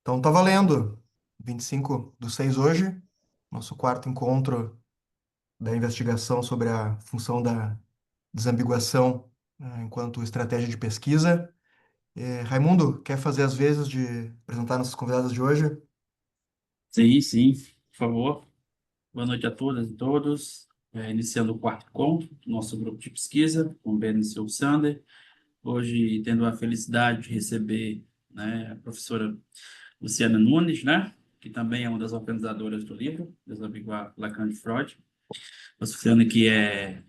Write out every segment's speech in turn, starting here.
Então tá valendo. 25/6 hoje, nosso quarto encontro da investigação sobre a função da desambiguação, enquanto estratégia de pesquisa. Raimundo, quer fazer as vezes de apresentar nossas convidadas de hoje? Sim, sim, por favor. Boa noite a todas e todos. Iniciando o quarto encontro do nosso grupo de pesquisa, com o Ben e o Sander. Hoje, tendo a felicidade de receber, né, a professora Luciana Nunes, né, que também é uma das organizadoras do livro, Desambiguar Lacan de Freud. A Luciana, que é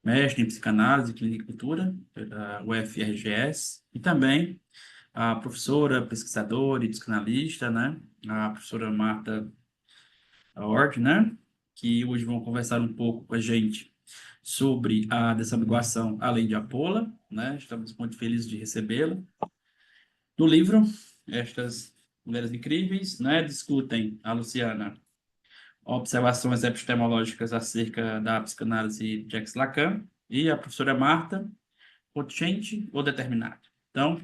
mestre em psicanálise e clínica e cultura, pela UFRGS, e também a professora, pesquisadora e psicanalista, né, a professora Marta Hort, né? Que hoje vão conversar um pouco com a gente sobre a desambiguação além de Apola, né? Estamos muito felizes de recebê-la. No livro, estas mulheres incríveis, né, discutem a Luciana observações epistemológicas acerca da psicanálise de Jacques Lacan e a professora Marta, consciente ou determinado. Então,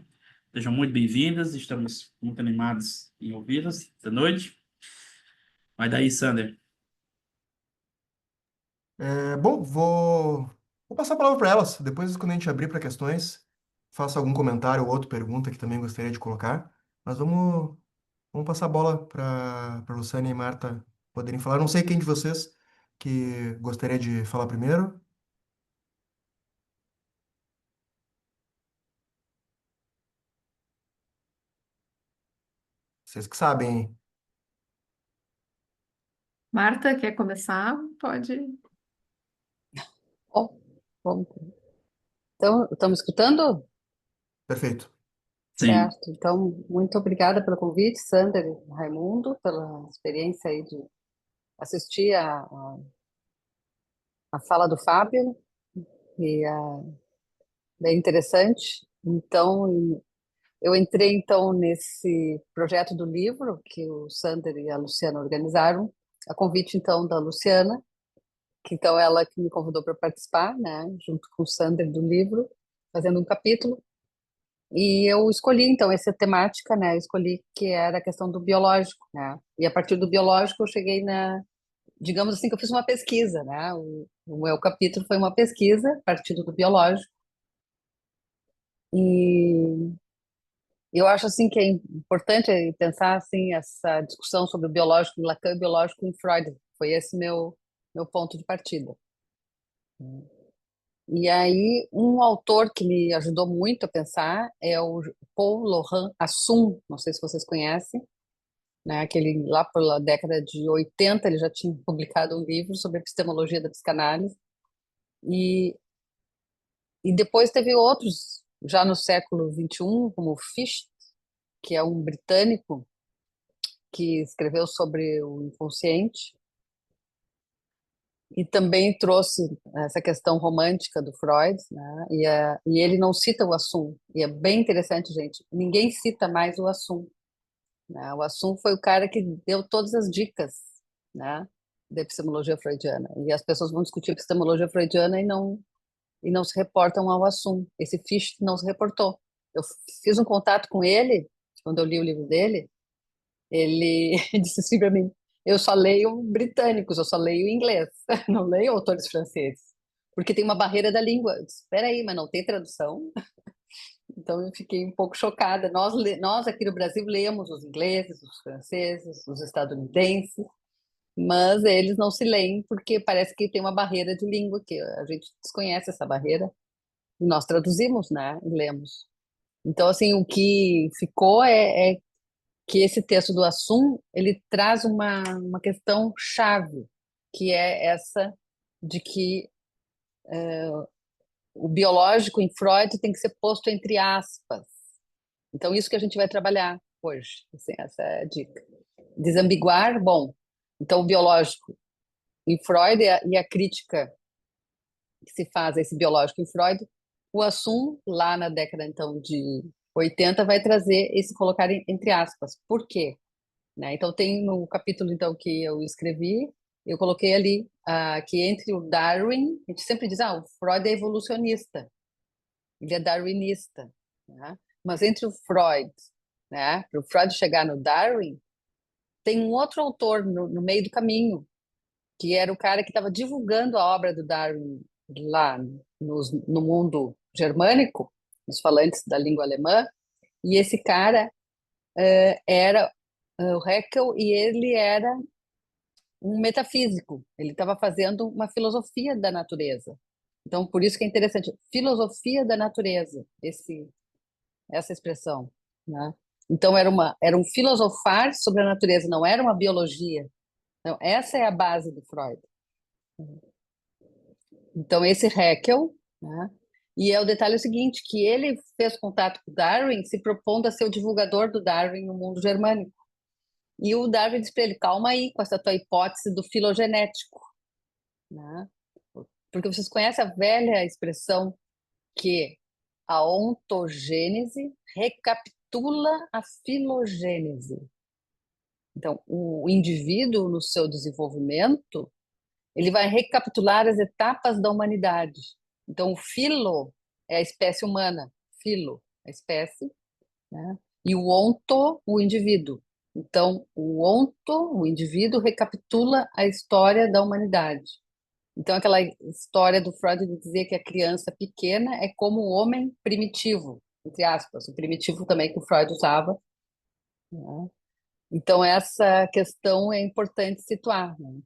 sejam muito bem-vindas, estamos muito animados em ouvi-las esta noite. Vai daí, Sander. Bom, vou passar a palavra para elas. Depois, quando a gente abrir para questões, faça algum comentário ou outra pergunta que também gostaria de colocar. Mas vamos passar a bola para Luciane e Marta poderem falar. Não sei quem de vocês que gostaria de falar primeiro. Vocês que sabem, hein? Marta, quer começar? Pode. Bom, vamos. Então, estamos escutando? Perfeito. Sim. Certo. Então, muito obrigada pelo convite, Sander e Raimundo, pela experiência aí de assistir a fala do Fábio, e bem interessante. Então, eu entrei então nesse projeto do livro que o Sander e a Luciana organizaram, a convite então da Luciana, que então ela que me convidou para participar, né, junto com o Sander do livro, fazendo um capítulo. E eu escolhi, então, essa temática, né? Eu escolhi que era a questão do biológico, né? E a partir do biológico eu cheguei digamos assim, que eu fiz uma pesquisa, né? O meu capítulo foi uma pesquisa a partir do biológico. E eu acho, assim, que é importante pensar, assim, essa discussão sobre o biológico em Lacan e o biológico em Freud. Foi esse meu ponto de partida. E aí, um autor que me ajudou muito a pensar é o Paul Laurent Assun, não sei se vocês conhecem, né, que ele, lá pela década de 80 ele já tinha publicado um livro sobre epistemologia da psicanálise, e, e depois teve outros, já no século XXI, como o Fichte, que é um britânico que escreveu sobre o inconsciente, e também trouxe essa questão romântica do Freud, né, e ele não cita o Assun, e é bem interessante, gente, ninguém cita mais o Assun, né? O Assun foi o cara que deu todas as dicas, né, da epistemologia freudiana. E as pessoas vão discutir epistemologia freudiana e não se reportam ao Assun. Esse Fichte não se reportou. Eu fiz um contato com ele quando eu li o livro dele. Ele disse assim para mim: eu só leio britânicos, eu só leio inglês, não leio autores franceses, porque tem uma barreira da língua. Eu disse: espera aí, mas não tem tradução? Então eu fiquei um pouco chocada. Nós aqui no Brasil lemos os ingleses, os franceses, os estadunidenses, mas eles não se leem porque parece que tem uma barreira de língua que a gente desconhece essa barreira e nós traduzimos, né, e lemos. Então assim o que ficou é que esse texto do Assum ele traz uma questão chave, que é essa de que o biológico em Freud tem que ser posto entre aspas. Então, isso que a gente vai trabalhar hoje, assim, essa é a dica. Desambiguar, bom, então o biológico em Freud e a crítica que se faz a esse biológico em Freud, o Assum, lá na década, então, de 80, vai trazer esse colocar entre aspas. Por quê? Né? Então, tem no capítulo, então, que eu escrevi, eu coloquei ali que entre o Darwin, a gente sempre diz, o Freud é evolucionista, ele é darwinista, né? Mas entre o Freud né? Para o Freud chegar no Darwin, tem um outro autor no meio do caminho, que era o cara que estava divulgando a obra do Darwin lá no mundo germânico, nos falantes da língua alemã, e esse cara era o Haeckel, e ele era um metafísico, ele estava fazendo uma filosofia da natureza. Então, por isso que é interessante, filosofia da natureza, essa expressão, né? Então, era um filosofar sobre a natureza, não era uma biologia. Então, essa é a base do Freud. Então, esse Haeckel, né? E o detalhe é o seguinte, que ele fez contato com Darwin se propondo a ser o divulgador do Darwin no mundo germânico. E o Darwin disse para ele, calma aí com essa tua hipótese do filogenético, né? Porque vocês conhecem a velha expressão que a ontogênese recapitula a filogênese. Então, o indivíduo, no seu desenvolvimento, ele vai recapitular as etapas da humanidade. Então, o filo é a espécie humana, filo, a espécie, né? E o onto, o indivíduo. Então, o onto, o indivíduo, recapitula a história da humanidade. Então, aquela história do Freud de dizer que a criança pequena é como o homem primitivo, entre aspas, o primitivo também que o Freud usava, né? Então, essa questão é importante situar, né?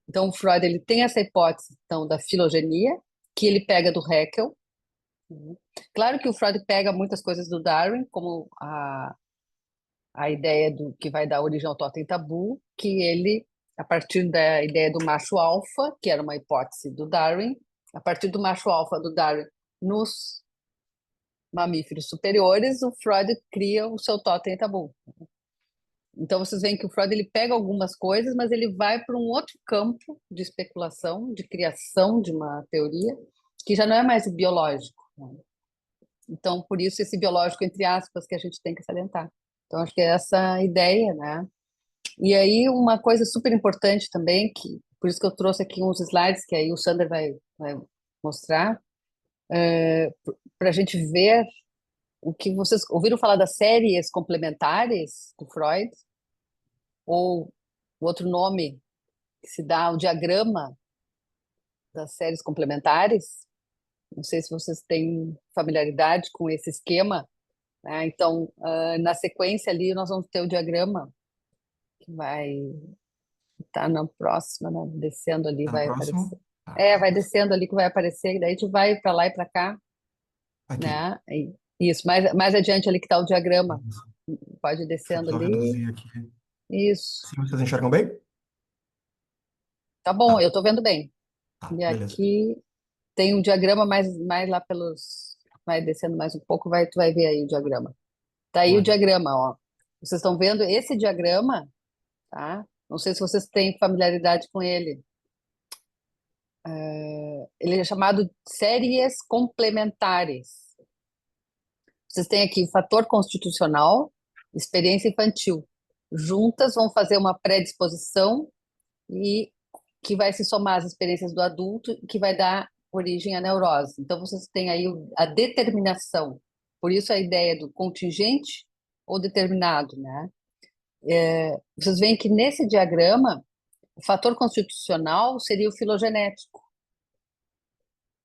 Então, o Freud ele tem essa hipótese então, da filogenia, que ele pega do Haeckel, né? Claro que o Freud pega muitas coisas do Darwin, como a ideia do que vai dar origem ao totem tabu, que ele, a partir da ideia do macho alfa, que era uma hipótese do Darwin, a partir do macho alfa do Darwin nos mamíferos superiores, o Freud cria o seu totem tabu. Então vocês veem que o Freud ele pega algumas coisas, mas ele vai para um outro campo de especulação, de criação de uma teoria, que já não é mais o biológico, né? Então, por isso, esse biológico, entre aspas, que a gente tem que salientar. Então, acho que é essa a ideia, né? E aí, uma coisa super importante também, que por isso que eu trouxe aqui uns slides, que aí o Sander vai mostrar, para a gente ver o que vocês ouviram falar das séries complementares do Freud, ou o outro nome que se dá ao diagrama das séries complementares. Não sei se vocês têm familiaridade com esse esquema, né? Então, na sequência ali, nós vamos ter o diagrama que vai estar na próxima, né? Descendo ali, Tá no vai próximo? aparecer. Tá, É, vai beleza. descendo ali que vai aparecer, e daí a gente vai para lá e para cá, Aqui. né? Isso, mais adiante ali que está o diagrama, Isso. pode ir Deixa eu descendo só ali. reduzir aqui. Isso, Sim, vocês enxergam bem? tá bom, eu Tá, estou vendo bem. tá, E beleza. aqui tem um diagrama mais lá pelos. Vai descendo mais um pouco, tu vai ver aí o diagrama. Tá aí o Olha. diagrama, ó. Vocês estão vendo esse diagrama, tá? Não sei se vocês têm familiaridade com ele. Ele é chamado de séries complementares. Vocês têm aqui o fator constitucional, experiência infantil. Juntas vão fazer uma predisposição e que vai se somar às experiências do adulto, que vai dar origem à neurose. Então, vocês têm aí a determinação. Por isso, a ideia do contingente ou determinado, né? Vocês veem que nesse diagrama, o fator constitucional seria o filogenético,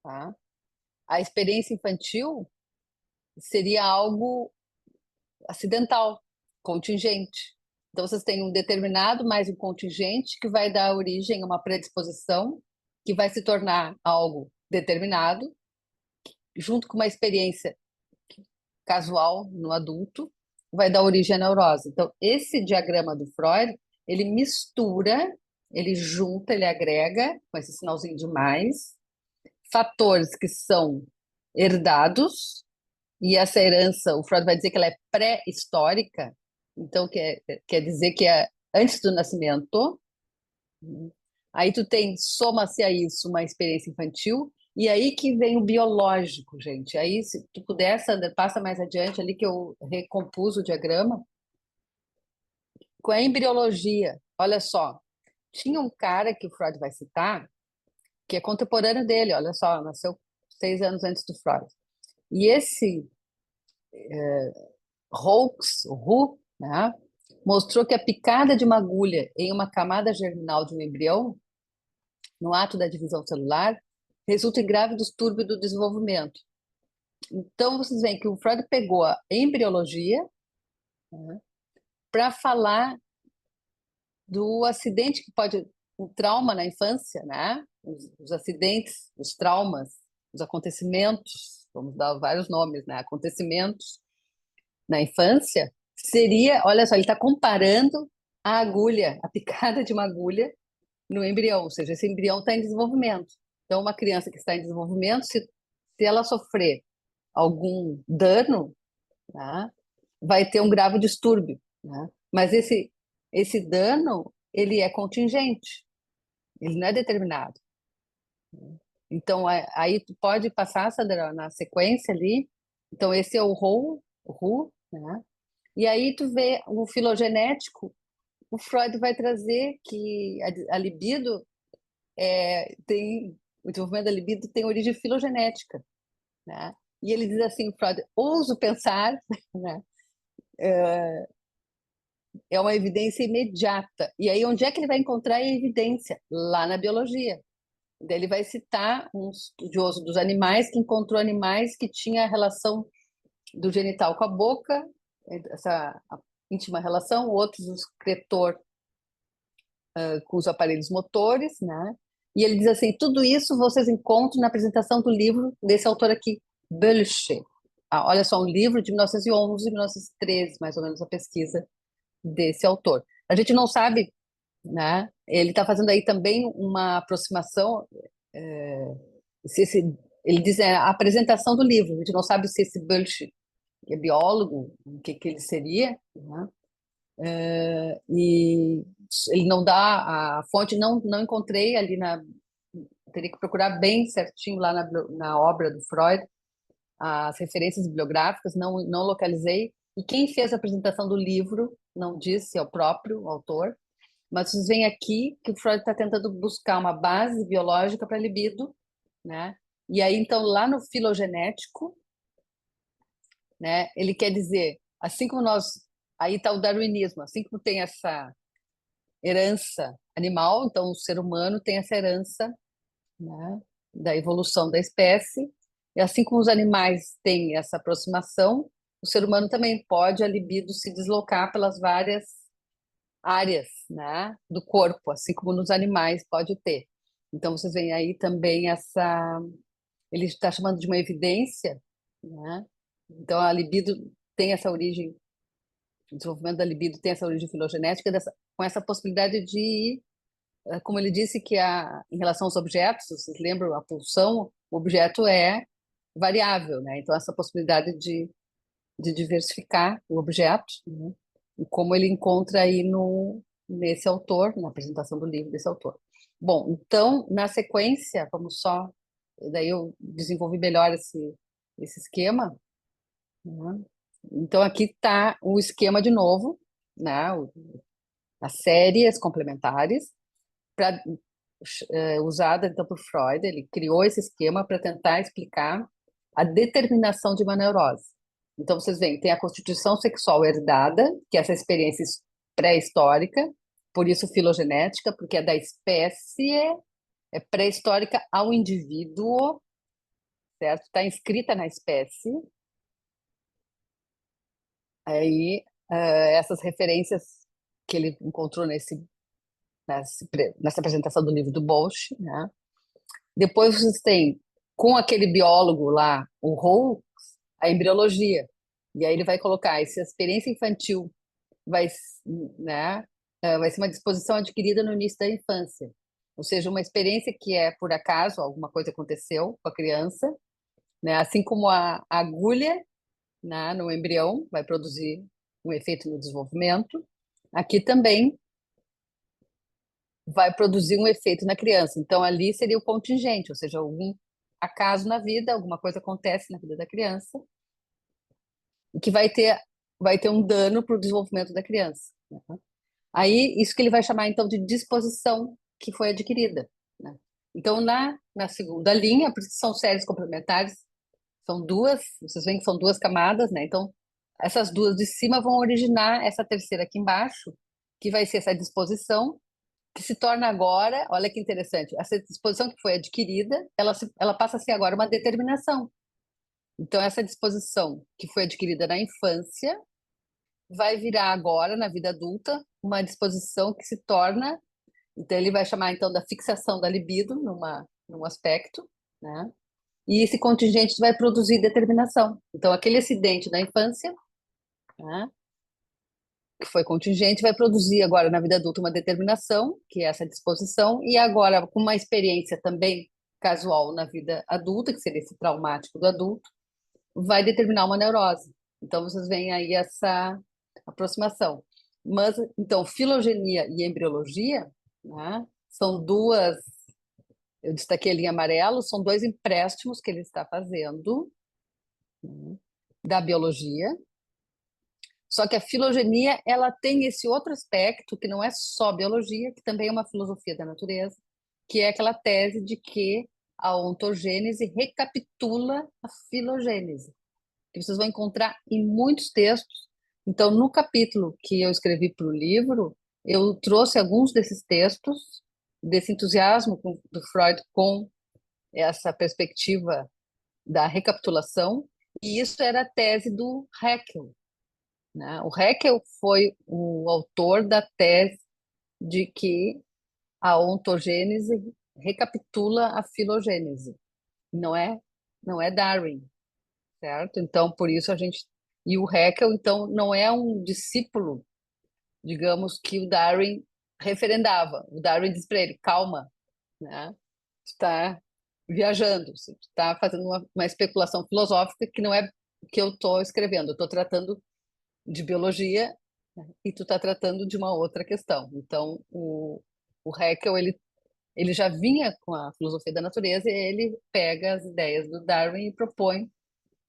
tá? A experiência infantil seria algo acidental, contingente. Então, vocês têm um determinado mais um contingente que vai dar origem a uma predisposição que vai se tornar algo determinado, junto com uma experiência casual no adulto, vai dar origem à neurose. Então, esse diagrama do Freud, ele mistura, ele junta, ele agrega, com esse sinalzinho de mais, fatores que são herdados, e essa herança, o Freud vai dizer que ela é pré-histórica, então quer dizer que é antes do nascimento. Aí tu tem, soma-se a isso uma experiência infantil, e aí que vem o biológico, gente. Aí, se tu puder, Sander, passa mais adiante ali que eu recompus o diagrama. Com a embriologia, olha só, tinha um cara que o Freud vai citar, que é contemporâneo dele, olha só, nasceu 6 anos antes do Freud. E esse Hu, né, mostrou que a picada de uma agulha em uma camada germinal de um embrião, no ato da divisão celular, resulta em grave distúrbio do desenvolvimento. Então, vocês veem que o Freud pegou a embriologia, né, para falar do acidente que pode, um trauma na infância, né? Os acidentes, os traumas, os acontecimentos, vamos dar vários nomes, né? Acontecimentos na infância, seria, olha só, ele está comparando a agulha, a picada de uma agulha no embrião, ou seja, esse embrião está em desenvolvimento. Então, uma criança que está em desenvolvimento, se ela sofrer algum dano, né, vai ter um grave distúrbio, né? Mas esse dano, ele é contingente, ele não é determinado. Então, aí tu pode passar, Sandra, na sequência ali. Então, esse é o Hu, né? E aí tu vê o filogenético, o Freud vai trazer que a libido o desenvolvimento da libido tem origem filogenética, né? E ele diz assim, Freud, ouso pensar, né? É uma evidência imediata. E aí, onde é que ele vai encontrar a evidência? Lá na biologia. Daí ele vai citar um estudioso dos animais que encontrou animais que tinham a relação do genital com a boca, essa íntima relação, outros o excretor com os aparelhos motores, né? E ele diz assim, tudo isso vocês encontram na apresentação do livro desse autor aqui, Bölsche. Olha só, um livro de 1911, 1913, mais ou menos, a pesquisa desse autor. A gente não sabe, né? Ele está fazendo aí também uma aproximação, ele diz a apresentação do livro, a gente não sabe se esse Bölsche é biólogo, o que ele seria, né? E ele não dá a fonte, não encontrei ali teria que procurar bem certinho lá na obra do Freud as referências bibliográficas, não localizei. E quem fez a apresentação do livro não disse, é o próprio autor, mas vocês veem aqui que o Freud está tentando buscar uma base biológica para a libido, né? E aí, então, lá no filogenético, né, ele quer dizer, assim como aí está o darwinismo, assim como tem essa herança animal, então o ser humano tem essa herança, né, da evolução da espécie, e assim como os animais têm essa aproximação, o ser humano também pode, a libido, se deslocar pelas várias áreas, né, do corpo, assim como nos animais pode ter. Então, vocês veem aí também ele está chamando de uma evidência, né? Então, a libido tem essa origem, o desenvolvimento da libido tem essa origem filogenética, com essa possibilidade de, como ele disse, que em relação aos objetos, vocês lembram, a pulsão, o objeto é variável, né? Então, essa possibilidade de diversificar o objeto, né? E como ele encontra aí nesse autor, na apresentação do livro desse autor. Bom, então, na sequência, daí eu desenvolvi melhor esse esquema, né? Então, aqui está o esquema de novo, né? As séries complementares, usada então por Freud, ele criou esse esquema para tentar explicar a determinação de uma neurose. Então, vocês veem, tem a constituição sexual herdada, que é essa experiência pré-histórica, por isso filogenética, porque é da espécie, é pré-histórica ao indivíduo, certo? Está inscrita na espécie. Aí, essas referências que ele encontrou nessa apresentação do livro do Bosch, né? Depois vocês têm, com aquele biólogo lá, o Roux, a embriologia. E aí ele vai colocar essa experiência infantil vai, né, vai ser uma disposição adquirida no início da infância. Ou seja, uma experiência que é por acaso, alguma coisa aconteceu com a criança, né? Assim como a agulha, né, no embrião vai produzir um efeito no desenvolvimento, aqui também vai produzir um efeito na criança. Então, ali seria o contingente, ou seja, algum acaso na vida, alguma coisa acontece na vida da criança, e que vai ter um dano para o desenvolvimento da criança, né? Aí, isso que ele vai chamar, então, de disposição que foi adquirida, né? Então, na segunda linha, por isso que são séries complementares, são duas, vocês veem que são duas camadas, né? Então, essas duas de cima vão originar essa terceira aqui embaixo, que vai ser essa disposição, que se torna agora, olha que interessante, essa disposição que foi adquirida, ela passa a ser agora uma determinação. Então, essa disposição que foi adquirida na infância vai virar agora, na vida adulta, uma disposição que se torna, então ele vai chamar então da fixação da libido num aspecto, né? E esse contingente vai produzir determinação. Então, aquele acidente da infância, né, que foi contingente, vai produzir agora na vida adulta uma determinação, que é essa disposição, e agora com uma experiência também casual na vida adulta, que seria esse traumático do adulto, vai determinar uma neurose. Então, vocês veem aí essa aproximação. Mas, então, filogenia e embriologia, né, são duas, eu destaquei ali em amarelo, são dois empréstimos que ele está fazendo, né, da biologia. Só que a filogenia, ela tem esse outro aspecto, que não é só biologia, que também é uma filosofia da natureza, que é aquela tese de que a ontogênese recapitula a filogênese, que vocês vão encontrar em muitos textos. Então, no capítulo que eu escrevi para o livro, eu trouxe alguns desses textos, desse entusiasmo do Freud com essa perspectiva da recapitulação, e isso era a tese do Haeckel, né? O Haeckel foi o autor da tese de que a ontogênese recapitula a filogênese, não é, não é Darwin, certo? Então, por isso a gente... E o Haeckel, então, não é um discípulo, digamos, que o Darwin referendava. O Darwin diz para ele, calma, né? Está viajando, você está fazendo uma especulação filosófica que não é o que eu estou escrevendo. Eu estou tratando de biologia, né, e tu está tratando de uma outra questão. Então, o Haeckel, ele já vinha com a filosofia da natureza e ele pega as ideias do Darwin e propõe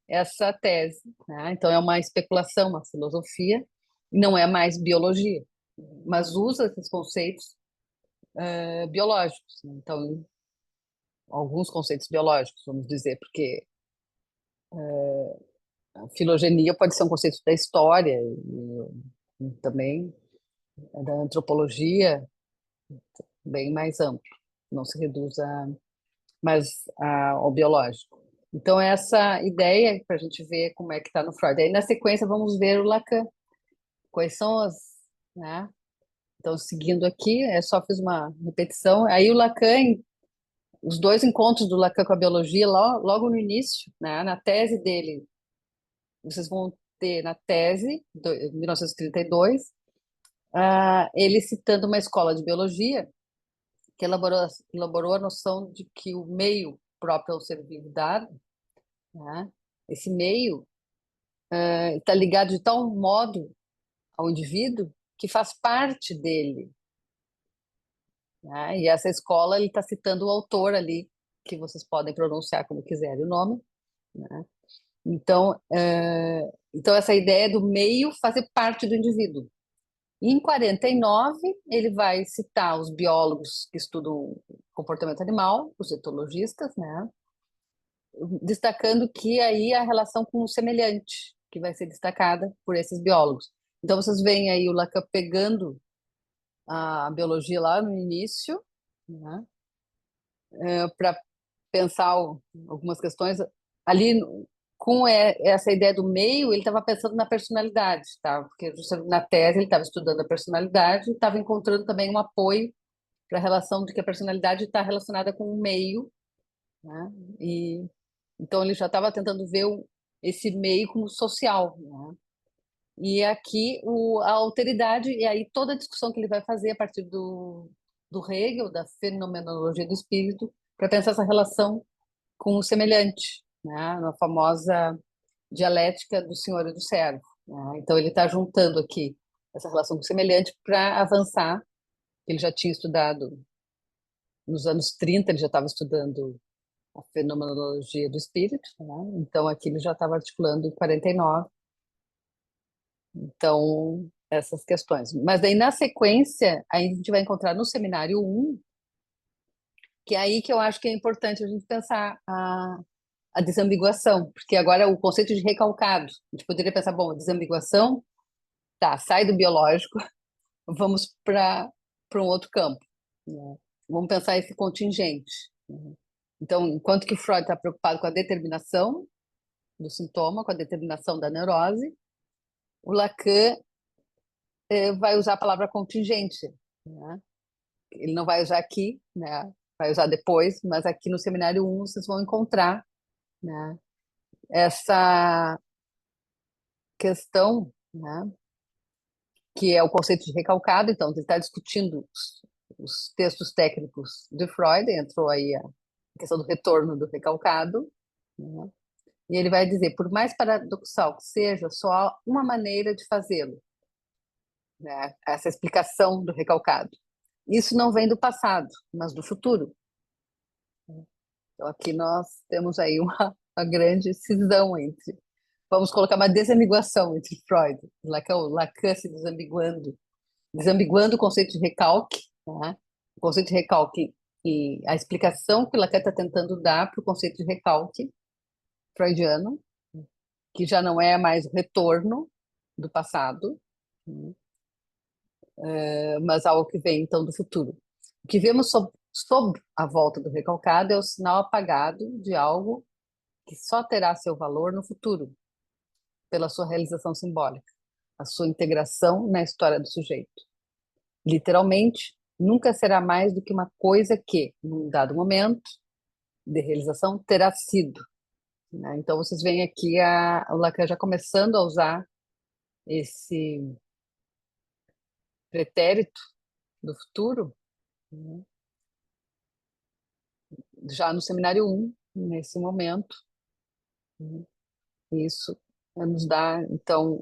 essa tese, né? Então, é uma especulação, uma filosofia, não é mais biologia, mas usa esses conceitos biológicos, né? Então, alguns conceitos biológicos, vamos dizer, porque a filogenia pode ser um conceito da história e também da antropologia, bem mais amplo, não se reduz ao biológico. Então, essa ideia para a gente ver como é que está no Freud. Aí, na sequência, vamos ver o Lacan. Quais são as... Né? Então, seguindo aqui, só fiz uma repetição. Aí, o Lacan, os dois encontros do Lacan com a biologia, logo no início, né? Na tese dele, vocês vão ter na tese, 1932, ele citando uma escola de biologia que elaborou a noção de que o meio próprio ao ser vivo dado, né, esse meio está ligado de tal modo ao indivíduo que faz parte dele, né? E essa escola, ele está citando o autor ali, que vocês podem pronunciar como quiserem o nome, né? Então, então essa ideia do meio fazer parte do indivíduo. E em 49, ele vai citar os biólogos que estudam o comportamento animal, os etologistas, né? Destacando que aí a relação com o semelhante, que vai ser destacada por esses biólogos. Então, vocês veem aí o Lacan pegando a biologia lá no início, né? Para pensar algumas questões. Ali, com essa ideia do meio, ele estava pensando na personalidade, tá? Porque justamente na tese ele estava estudando a personalidade e estava encontrando também um apoio para a relação de que a personalidade está relacionada com o meio, né? E então ele já estava tentando ver esse meio como social, né? E aqui a alteridade, e aí toda a discussão que ele vai fazer a partir do Hegel, da fenomenologia do espírito, para pensar essa relação com o semelhante, né? Na famosa dialética do senhor e do servo, né? Então ele está juntando aqui essa relação com o semelhante para avançar. Ele já tinha estudado, nos anos 30, ele já estava estudando a fenomenologia do espírito, né? Então aqui ele já estava articulando em 49. Então, essas questões. Mas daí, na sequência, aí a gente vai encontrar no seminário 1, que é aí que eu acho que é importante a gente pensar a desambiguação, porque agora o conceito de recalcado, a gente poderia pensar, bom, a desambiguação, tá, sai do biológico, vamos para um outro campo, né? Vamos pensar esse contingente, né? Então, enquanto que Freud está preocupado com a determinação do sintoma, com a determinação da neurose, o Lacan vai usar a palavra contingente, né? Ele não vai usar aqui, né? Vai usar depois, mas aqui no seminário 1 vocês vão encontrar, né, essa questão, né, que é o conceito de recalcado. Então, ele está discutindo os textos técnicos de Freud, entrou aí a questão do retorno do recalcado, né, e ele vai dizer, por mais paradoxal que seja, só há uma maneira de fazê-lo, né, essa explicação do recalcado. Isso não vem do passado, mas do futuro. Então, aqui nós temos aí uma grande cisão entre... Vamos colocar uma desambiguação entre Freud e Lacan se desambiguando o conceito de recalque, né? O conceito de recalque e a explicação que Lacan está tentando dar para o conceito de recalque freudiano, que já não é mais o retorno do passado, né, mas algo que vem, então, do futuro. O que vemos sob a volta do recalcado é o sinal apagado de algo que só terá seu valor no futuro, pela sua realização simbólica, a sua integração na história do sujeito. Literalmente, nunca será mais do que uma coisa que, num dado momento de realização, terá sido, né? Então, vocês veem aqui o Lacan já começando a usar esse pretérito do futuro, né, já no seminário 1, nesse momento, né? Isso nos dá, então,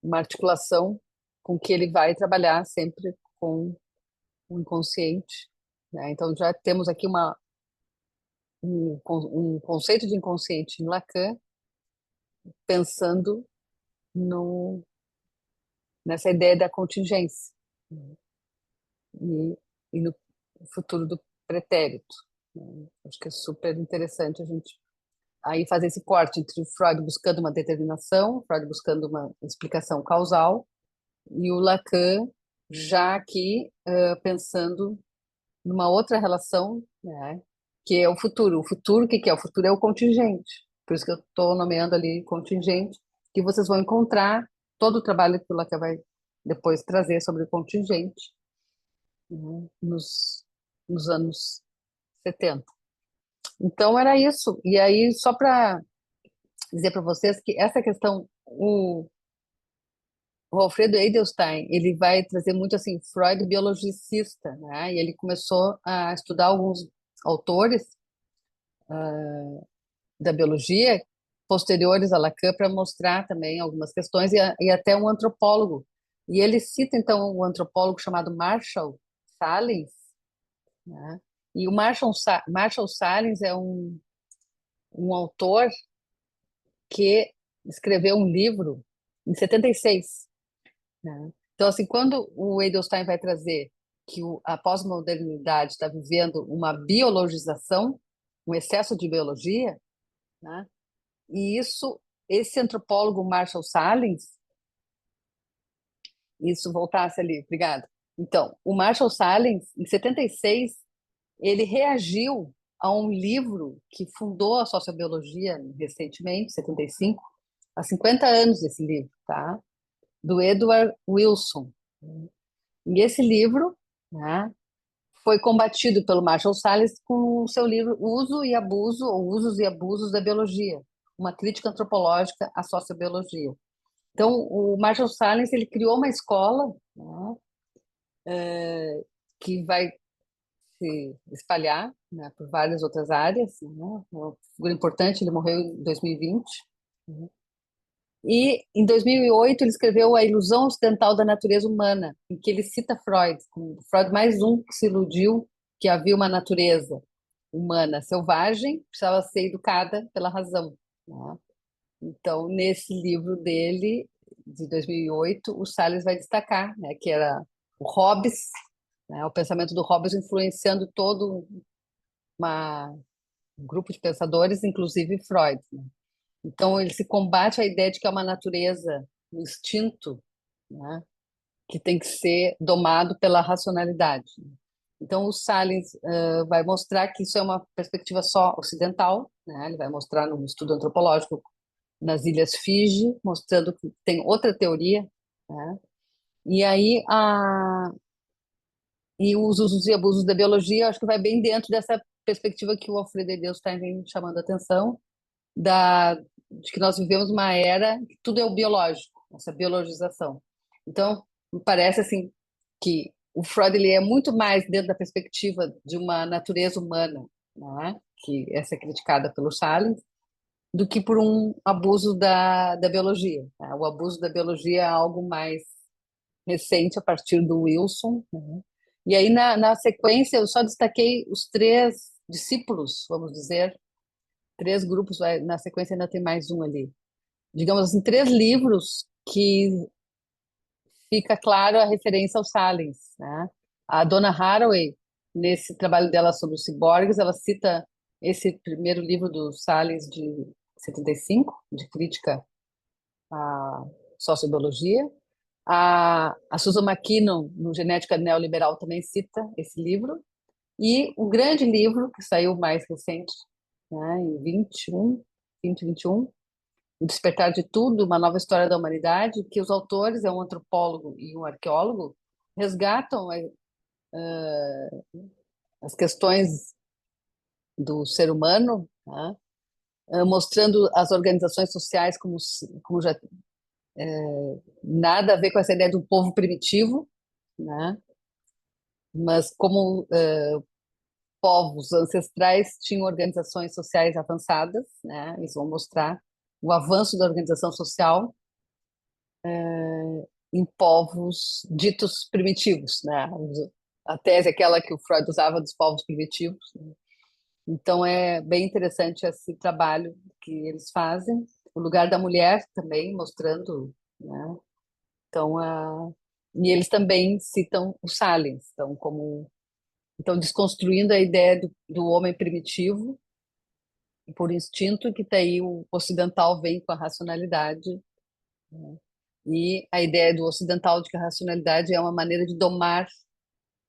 uma articulação com que ele vai trabalhar sempre com o inconsciente, né? Então, já temos aqui um conceito de inconsciente em Lacan, pensando nessa ideia da contingência, né, e no futuro do pretérito, né? Acho que é super interessante a gente aí fazer esse corte entre o Freud buscando uma determinação, Freud buscando uma explicação causal, e o Lacan já aqui pensando numa outra relação, né, que é o futuro. O futuro, o que que é? O futuro é o contingente. Por isso que eu estou nomeando ali contingente, que vocês vão encontrar todo o trabalho que o Lacan vai depois trazer sobre o contingente, né, nos anos 70. Então, era isso. E aí, só para dizer para vocês que essa questão, o Alfredo Edelstein, ele vai trazer muito assim Freud biologicista, né? E ele começou a estudar alguns autores da biologia posteriores a Lacan para mostrar também algumas questões e até um antropólogo. E ele cita então um antropólogo chamado Marshall Sahlins, né? E o Marshall Sahlins é um autor que escreveu um livro em 76, né? Então, assim, quando o Edelstein vai trazer que a pós-modernidade está vivendo uma biologização, um excesso de biologia, né? E esse antropólogo Marshall Sahlins, isso voltasse ali, obrigada. Então, o Marshall Sahlins, em 76, ele reagiu a um livro que fundou a sociobiologia recentemente, 75, há 50 anos esse livro, tá? Do Edward Wilson. E esse livro, né, foi combatido pelo Marshall Sahlins com o seu livro Uso e Abuso, ou Usos e Abusos da Biologia, uma crítica antropológica à sociobiologia. Então, o Marshall Sahlins, ele criou uma escola, né, que vai se espalhar, né, por várias outras áreas, né, uma figura importante, ele morreu em 2020, né. E, em 2008, ele escreveu A Ilusão Ocidental da Natureza Humana, em que ele cita Freud, como Freud mais um que se iludiu que havia uma natureza humana selvagem, precisava ser educada pela razão, né? Então, nesse livro dele, de 2008, o Salles vai destacar, né, que era o Hobbes, né, o pensamento do Hobbes influenciando todo uma grupo de pensadores, inclusive Freud, né? Então, ele se combate a ideia de que é uma natureza, um instinto, né, que tem que ser domado pela racionalidade. Então, o Salins vai mostrar que isso é uma perspectiva só ocidental, né? Ele vai mostrar no estudo antropológico nas Ilhas Fiji, mostrando que tem outra teoria, né? E aí, os usos e abusos da biologia, eu acho que vai bem dentro dessa perspectiva que o Alfredo Deus está chamando a atenção, de que nós vivemos uma era que tudo é o biológico, essa biologização. Então, me parece assim que o Freud ele é muito mais dentro da perspectiva de uma natureza humana, né, que essa é criticada pelo Salins, do que por um abuso da biologia, né? O abuso da biologia é algo mais recente a partir do Wilson, né? E aí na sequência eu só destaquei os três discípulos, vamos dizer, três grupos, na sequência ainda tem mais um ali. Digamos assim, três livros que fica claro a referência ao Salins, né? A Donna Haraway, nesse trabalho dela sobre os ciborgues, ela cita esse primeiro livro do Salins de 75, de crítica à sociobiologia. A Susan McKinnon, no Genética Neoliberal, também cita esse livro. E o grande livro, que saiu mais recente, né, em 2021, O Despertar de Tudo, Uma Nova História da Humanidade, que os autores, é um antropólogo e um arqueólogo, resgatam as questões do ser humano, né, mostrando as organizações sociais como já nada a ver com essa ideia do povo primitivo, né, mas como povos ancestrais tinham organizações sociais avançadas, né, eles vão mostrar o avanço da organização social em povos ditos primitivos, né? A tese é aquela que o Freud usava dos povos primitivos, né? Então é bem interessante esse trabalho que eles fazem. O lugar da mulher também mostrando, né? Então e eles também citam o Salins, então desconstruindo a ideia do homem primitivo por instinto, que daí o ocidental vem com a racionalidade, né? E a ideia do ocidental de que a racionalidade é uma maneira de domar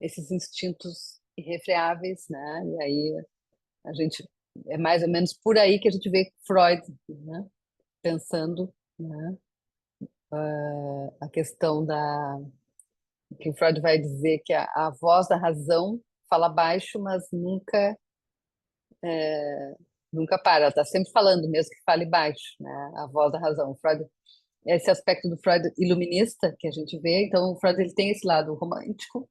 esses instintos irrefreáveis, né? E aí a gente é mais ou menos por aí que a gente vê Freud, né, pensando, né, a questão da que o Freud vai dizer que a voz da razão fala baixo, mas nunca para, ela está sempre falando, mesmo que fale baixo, né? A voz da razão. Freud, esse aspecto do Freud iluminista que a gente vê, então o Freud ele tem esse lado romântico,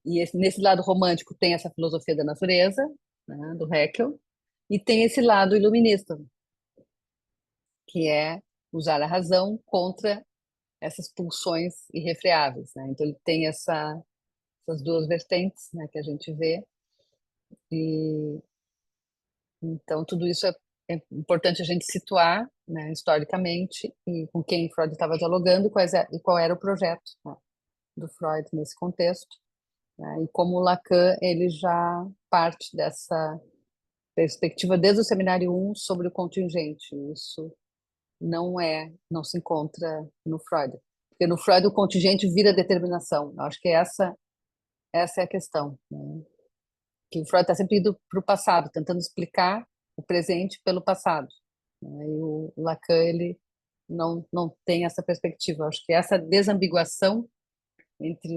e nesse lado romântico tem essa filosofia da natureza, né, do Haeckel, e tem esse lado iluminista, que é usar a razão contra essas pulsões irrefreáveis, né? Então ele tem essas duas vertentes, né, que a gente vê, e então tudo isso é importante a gente situar, né, historicamente, e com quem Freud estava dialogando, e qual era o projeto, né, do Freud nesse contexto, né, e como Lacan ele já parte dessa perspectiva desde o seminário 1 sobre o contingente. Isso não se encontra no Freud. Porque no Freud o contingente vira determinação. Eu acho que essa é a questão, né? Que o Freud está sempre indo para o passado, tentando explicar o presente pelo passado, né? E o Lacan, ele não tem essa perspectiva. Eu acho que essa desambiguação entre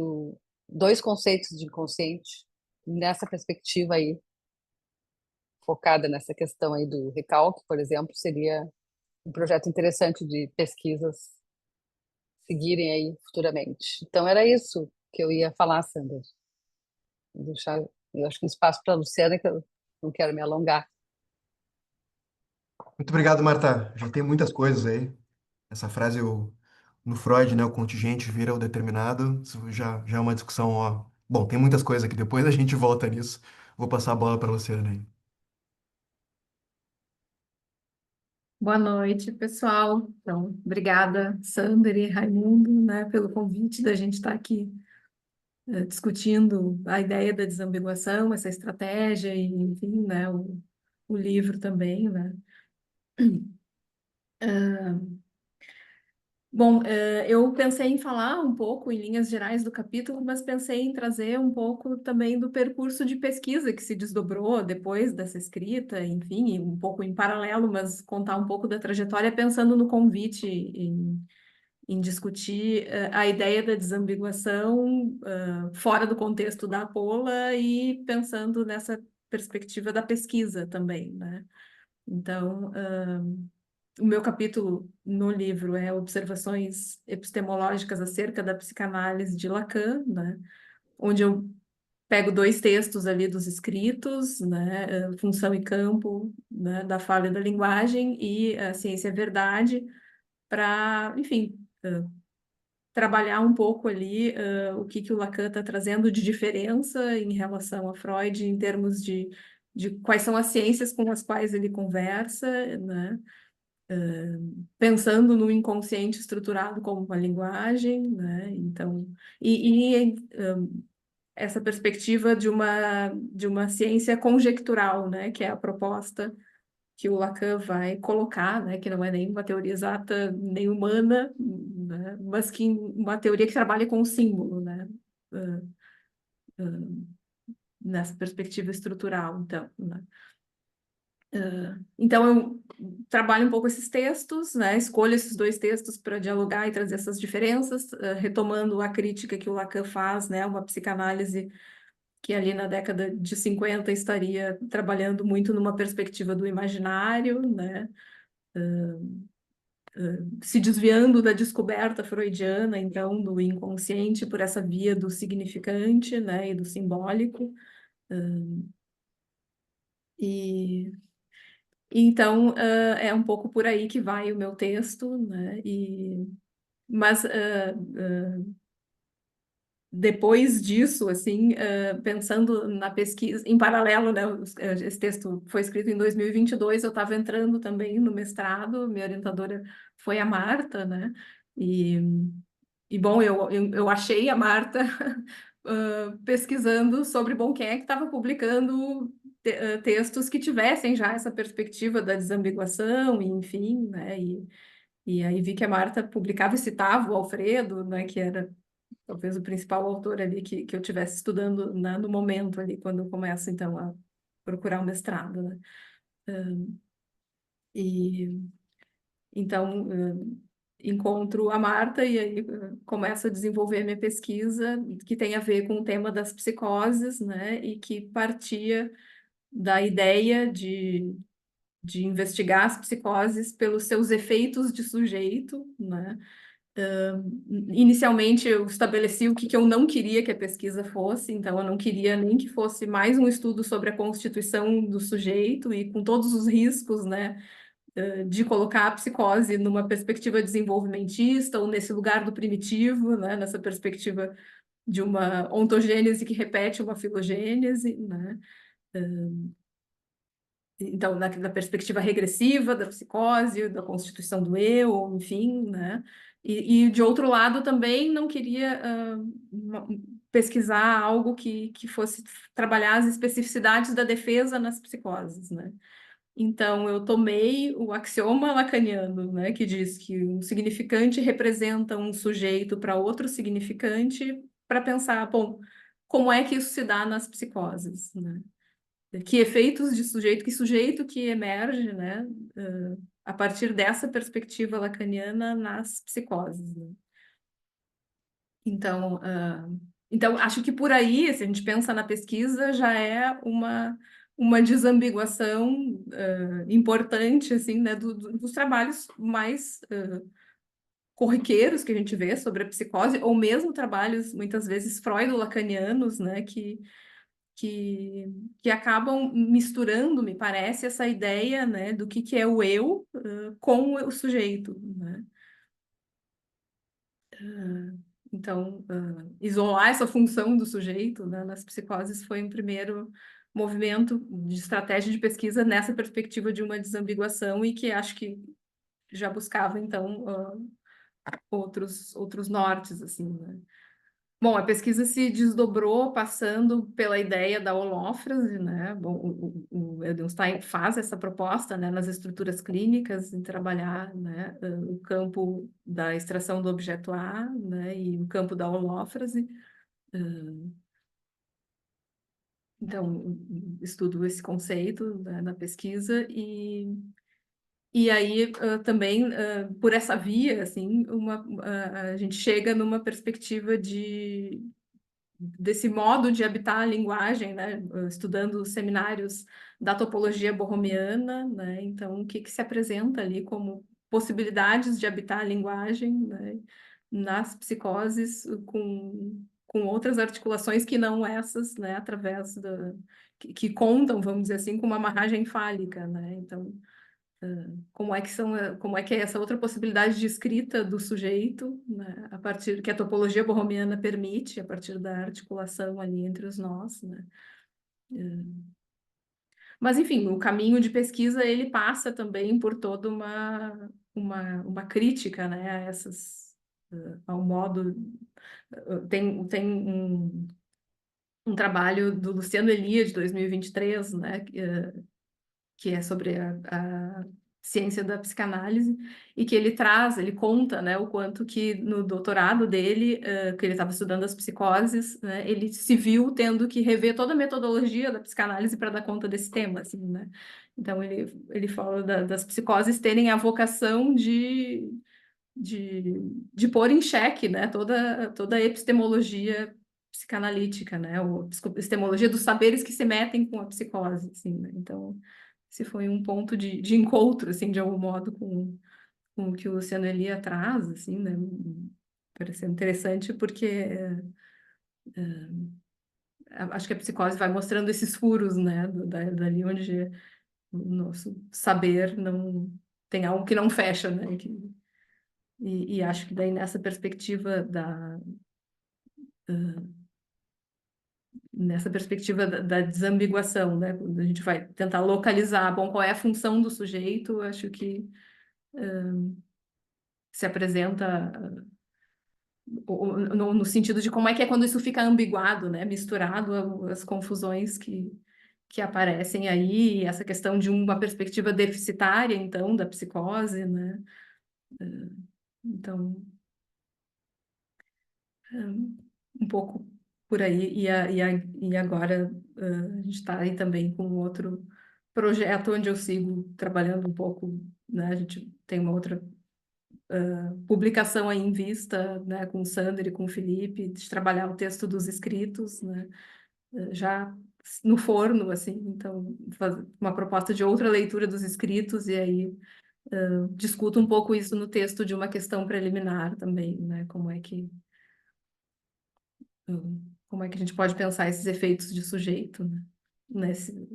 dois conceitos de inconsciente, nessa perspectiva aí, focada nessa questão aí do recalque, por exemplo, seria um projeto interessante de pesquisas seguirem aí futuramente. Então era isso que eu ia falar, Sandra. Vou deixar, eu acho que um espaço para a Luciana, que eu não quero me alongar. Muito obrigado, Marta. Já tem muitas coisas aí. Essa frase no Freud, né, o contingente vira o determinado. Isso já é uma discussão, ó. Bom, tem muitas coisas aqui. Depois a gente volta nisso. Vou passar a bola para a Luciana aí. Boa noite, pessoal. Então, obrigada, Sander e Raimundo, né, pelo convite da gente estar aqui discutindo a ideia da desambiguação, essa estratégia e, enfim, né, o livro também, né? Bom, eu pensei em falar um pouco, em linhas gerais, do capítulo, mas pensei em trazer um pouco também do percurso de pesquisa que se desdobrou depois dessa escrita, enfim, um pouco em paralelo, mas contar um pouco da trajetória, pensando no convite em discutir a ideia da desambiguação fora do contexto da Apola e pensando nessa perspectiva da pesquisa também, né? Então, o meu capítulo no livro é Observações Epistemológicas acerca da psicanálise de Lacan, né? Onde eu pego 2 textos ali dos escritos, né? Função e Campo, né? Da Fala e da Linguagem e a Ciência e a Verdade, para, enfim, trabalhar um pouco ali o que o Lacan está trazendo de diferença em relação a Freud, em termos de quais são as ciências com as quais ele conversa, né? Pensando no inconsciente estruturado como uma linguagem, né? Então, essa perspectiva de uma ciência conjectural, né? Que é a proposta que o Lacan vai colocar, né? Que não é nem uma teoria exata nem humana, né? Mas que uma teoria que trabalha com o símbolo, né? Uh, Nessa perspectiva estrutural, então, né? Então, eu trabalho um pouco esses textos, né? Escolho esses 2 textos para dialogar e trazer essas diferenças, retomando a crítica que o Lacan faz, né? Uma psicanálise que ali na década de 50 estaria trabalhando muito numa perspectiva do imaginário, né? Se desviando da descoberta freudiana, então, do inconsciente por essa via do significante, né? E do simbólico. E Então, é um pouco por aí que vai o meu texto, né? Mas depois disso, assim, pensando na pesquisa, em paralelo, né? Esse texto foi escrito em 2022, eu estava entrando também no mestrado, minha orientadora foi a Marta, né? E, bom, eu achei a Marta pesquisando sobre, bom, quem é que estava publicando textos que tivessem já essa perspectiva da desambiguação, e, enfim, né? E aí vi que a Marta publicava e citava o Alfredo, né? Que era talvez o principal autor ali que eu estivesse estudando, né, no momento ali, quando eu começo, então, a procurar o mestrado, né? E então encontro a Marta e aí começo a desenvolver a minha pesquisa que tem a ver com o tema das psicoses, né? E que partia da ideia de investigar as psicoses pelos seus efeitos de sujeito, né? Inicialmente eu estabeleci o que eu não queria que a pesquisa fosse, então eu não queria nem que fosse mais um estudo sobre a constituição do sujeito e com todos os riscos, né, de colocar a psicose numa perspectiva desenvolvimentista ou nesse lugar do primitivo, né, nessa perspectiva de uma ontogênese que repete uma filogênese, né? Então, na perspectiva regressiva da psicose, da constituição do eu, enfim, né? De outro lado, também não queria pesquisar algo que fosse trabalhar as especificidades da defesa nas psicoses, né? Então, eu tomei o axioma lacaniano, né, que diz que um significante representa um sujeito para outro significante, para pensar, bom, como é que isso se dá nas psicoses, né? Que efeitos de sujeito, que sujeito que emerge, né, a partir dessa perspectiva lacaniana nas psicoses, né? Então, então, acho que por aí, se a gente pensa na pesquisa, já é uma desambiguação importante, assim, né, dos trabalhos mais corriqueiros que a gente vê sobre a psicose, ou mesmo trabalhos, muitas vezes, freudo-lacanianos, né, que acabam misturando, me parece, essa ideia, né, do que é o eu com o sujeito, né? Então, isolar essa função do sujeito, né, nas psicoses foi um primeiro movimento de estratégia de pesquisa nessa perspectiva de uma desambiguação e que acho que já buscava, então, outros nortes, assim, né? Bom, a pesquisa se desdobrou passando pela ideia da holófrase, né? Bom, o Edelstein faz essa proposta, né, nas estruturas clínicas, em trabalhar, né, o campo da extração do objeto A, né, e o campo da holófrase. Então, estudo esse conceito, né, na pesquisa e aí também por essa via, assim, a gente chega numa perspectiva desse modo de habitar a linguagem, né? Estudando os seminários da topologia borromiana, né? Então, o que que se apresenta ali como possibilidades de habitar a linguagem, né? Nas psicoses com outras articulações que não essas, né? Através que contam, vamos dizer assim, com uma amarragem fálica, né? Então, como é que é essa outra possibilidade de escrita do sujeito, né, a partir que a topologia borromiana permite, a partir da articulação ali entre os nós, né? Mas, enfim, o caminho de pesquisa, ele passa também por toda uma crítica, né, a ao modo... Tem um trabalho do Luciano Elia, de 2023, né, que é sobre a ciência da psicanálise, e que ele conta, né, o quanto que no doutorado dele, que ele estava estudando as psicoses, né, ele se viu tendo que rever toda a metodologia da psicanálise para dar conta desse tema, assim, né? Então, ele fala das psicoses terem a vocação de pôr em xeque, né, toda a epistemologia psicanalítica, né, ou epistemologia dos saberes que se metem com a psicose, assim, né? Então, esse foi um ponto de encontro, assim, de algum modo, com o que o Luciano Elia traz, assim, né? Pareceu interessante porque acho que a psicose vai mostrando esses furos, né? Dali onde o nosso saber não tem algo que não fecha, né? E acho que daí nessa perspectiva da desambiguação, né? Quando a gente vai tentar localizar, bom, qual é a função do sujeito, acho que se apresenta no sentido de como é que é quando isso fica ambiguado, né? Misturado as confusões que aparecem aí, essa questão de uma perspectiva deficitária, então, da psicose, né? Então, um pouco por aí. E agora a gente está aí também com outro projeto onde eu sigo trabalhando um pouco, né? A gente tem uma outra publicação aí em vista, né, com o Sander e com o Felipe, de trabalhar o texto dos escritos, né, já no forno, assim, então, uma proposta de outra leitura dos escritos, e aí discuto um pouco isso no texto de uma questão preliminar também, né, como é que a gente pode pensar esses efeitos de sujeito, né, nesse,